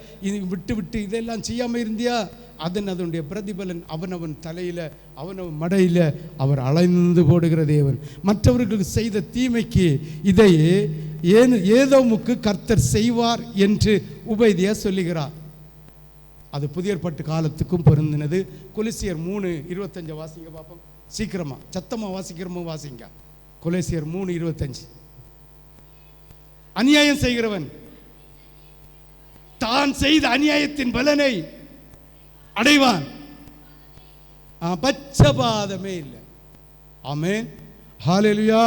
விட்டு இதெல்லாம் செய்யாமல் இருந்தியா? அதனுடைய பிரதிபலன் அவன் தலையில் அவன் மடையில் அவர் அலைந்து போடுகிற தேவன். மற்றவர்களுக்கு செய்த தீமைக்கு இதை ஏதோமுக்கு கர்த்தர் செய்வார் என்று உபேதியா சொல்லுகிறார். அது புதிய ஏற்பாட்டு காலத்துக்கும் பொருந்தினது. கொலோசியர் 3:25 வாசிங்க பாப்போம். சீக்கிரமா சத்தமா வாசிக்கிறோமோ வாசிங்க. கொலோசியர் 3:25. அநியாயம் செய்கிறவன் தான் செய்த அநியாயத்தின் பலனை அடைவான், பட்சபாதமே இல்லை. ஆமென், ஹல்லேலூயா.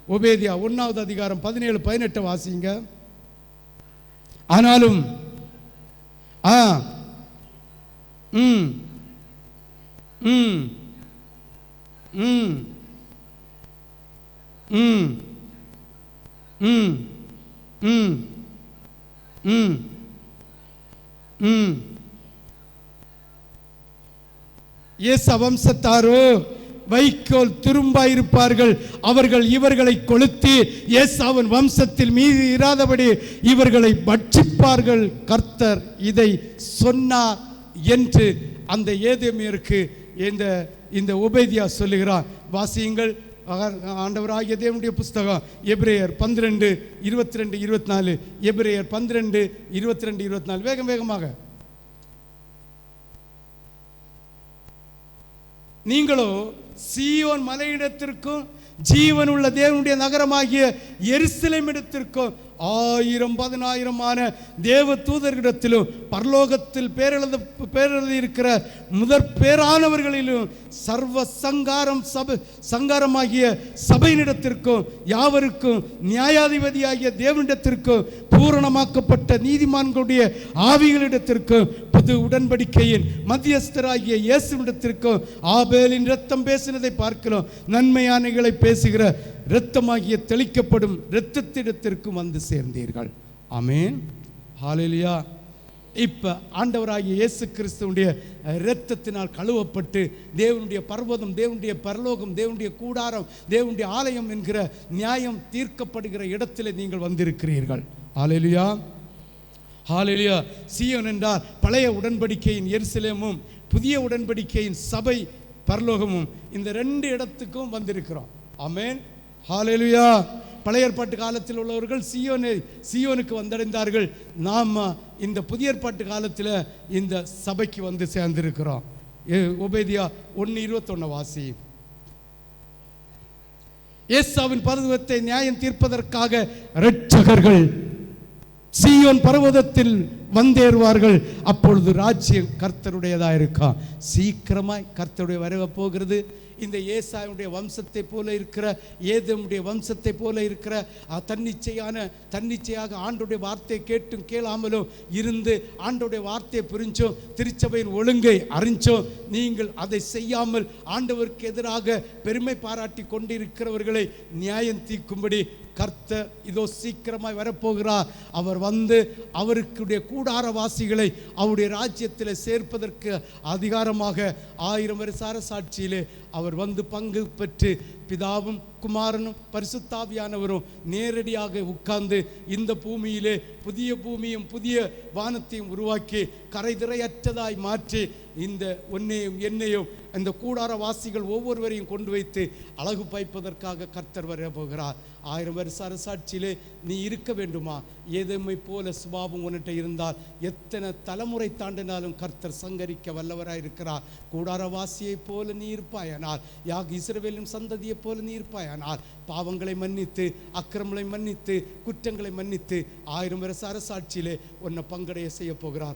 ஒபேதியா 1வது அதிகாரம் 17-18 வாசிங்க. ஆனாலும் இயேசு வம்சத்தாரோ வைக்கோல் துரும்பாயிருப்பார்கள். அவர்கள் இவர்களை கொளுத்தி ஏசாவின் வம்சத்தில் மீதி இராதபடி இவர்களை பட்சிப்பார்கள். கர்த்தர் இதை சொன்னார் என்று அந்த ஏதேமியருக்கு இந்த ஒபேதியா சொல்லுகிறார். வாசியுங்கள். ஆண்டவராகிய தேவனுடைய புஸ்தகம் எபிரேயர் 12:22-24. எபிரேயர் 12:22-24. வேகமாக. நீங்களோ சீயோன் மலையிடத்திற்கும் ஜீவனுள்ள தேவனுடைய நகரமாகிய எருசலேம் இடத்திற்கும் 1000-10,000 தேவ தூதர்களிடத்திலும் பரலோகத்தில் பேரெழுதி இருக்கிற முதற் பேரானவர்களிலும் சர்வ சங்காரமாகிய சபையினிடத்திற்கும் யாவருக்கும் நியாயாதிபதியாகிய தேவனிடத்திற்கும் பூரணமாக்கப்பட்ட நீதிமான்களுடைய ஆவிகளிடத்திற்கும் புது உடன்படிக்கையின் மத்தியஸ்தராகிய இயேசுவிடத்திற்கும் ஆபேலின் இரத்தம் பேசினதை பார்க்கிறோம் நன்மையானங்களை பேசுகிற இரத்தமாகிய தெளிக்கப்படும் இரத்தத்திடத்திற்கும் வந்து சேர்ந்தீர்கள். ஆமென், ஹல்லேலூயா. இப்ப ஆண்டவராகிய இயேசு கிறிஸ்துவுடைய இரத்தத்தினால் கழுவப்பட்டு தேவனுடைய பர்வதம், தேவனுடைய பரலோகம், தேவனுடைய கூடாரம், தேவனுடைய ஆலயம் என்கிற நியாயம் தீர்க்கப்படுகிற இடத்திலே நீங்கள் வந்திருக்கிறீர்கள். ஹல்லேலூயா, ஹல்லேலூயா. சீயோன் என்றால் பழைய உடன்படிக்கையின் எருசலேமும் புதிய உடன்படிக்கையின் சபை பரலோகமும், இந்த 2 இடத்துக்கும் வந்திருக்கிறோம். ஆமென், ஹல்லேலூயா. பழைய ஏற்பாட்டு காலத்தில் உள்ளவர்கள் சீயோனுக்கு வந்தடைந்தார்கள். நாம் இந்த புதிய ஏற்பாட்டு காலத்தில் இந்த சபைக்கு வந்து சேர்ந்திருக்கிறோம். ஒபேதியா 1:21 வாசி. ஏசாவின் பர்வதத்தை நியாயம் தீர்ப்பதற்காக இரட்சகர்கள் சீயோன் பர்வதத்தில் வந்தேறுவார்கள். அப்பொழுது ராஜ்யம் கர்த்தருடையதாக இருக்கா. சீக்கிரமாய் கர்த்தருடைய வரவ போகிறது. இந்த ஏசாயுடைய வம்சத்தை போல இருக்கிற ஏதேமுடைய வம்சத்தை போல இருக்கிற தன்னிச்சையாக ஆண்டோடைய வார்த்தையை கேட்டும் கேளாமலும் இருந்து ஆண்டோடைய வார்த்தையை புரிஞ்சோம், திருச்சபையின் ஒழுங்கை அறிஞ்சோம். நீங்கள் அதை செய்யாமல் ஆண்டவருக்கு எதிராக பெருமை பாராட்டி கொண்டிருக்கிறவர்களை நியாயம் தீர்க்கும்படி கர்த்தர் இதோ சீக்கிரமாய் வரப்போகிறார். அவர் வந்து அவருக்குடைய கூடாரவாசிகளை அவருடைய ராஜ்யத்தில் சேர்ப்பதற்கு அதிகாரமாக 1000 வருஷ அரசாட்சியிலே அவர் வந்து பங்கு பெற்று பிதாவும் குமாரனும் பரிசுத்தாவியானவரும் நேரடியாக உட்கார்ந்து இந்த பூமியிலே புதிய பூமியும் புதிய வானத்தையும் உருவாக்கி கரைதிரையற்றதாய் மாற்றி இந்த உன்னையும் என்னையும் அந்த கூடாரவாசிகள் ஒவ்வொருவரையும் கொண்டு வைத்து அழகு பாய்ப்பதற்காக கர்த்தர் வர போகிறார். 1000 வருஷ அரசாட்சியிலே நீ இருக்க வேண்டுமா? ஏதேமை போல சுபாவம் உன்னிட்ட இருந்தால் எத்தனை தலைமுறை தாண்டினாலும் கர்த்தர் சங்கரிக்க வல்லவராய் இருக்கிறார். கூடாரவாசியை போல நீ இருப்பாயானால், இஸ்ரவேலின் சந்ததியை போல நீ இருப்பாயானால், பாவங்களை மன்னித்து அக்கிரமங்களை மன்னித்து குற்றங்களை மன்னித்து 1000 வருஷ அரசாட்சியிலே உன்னை பங்கடைய செய்ய போகிறார்.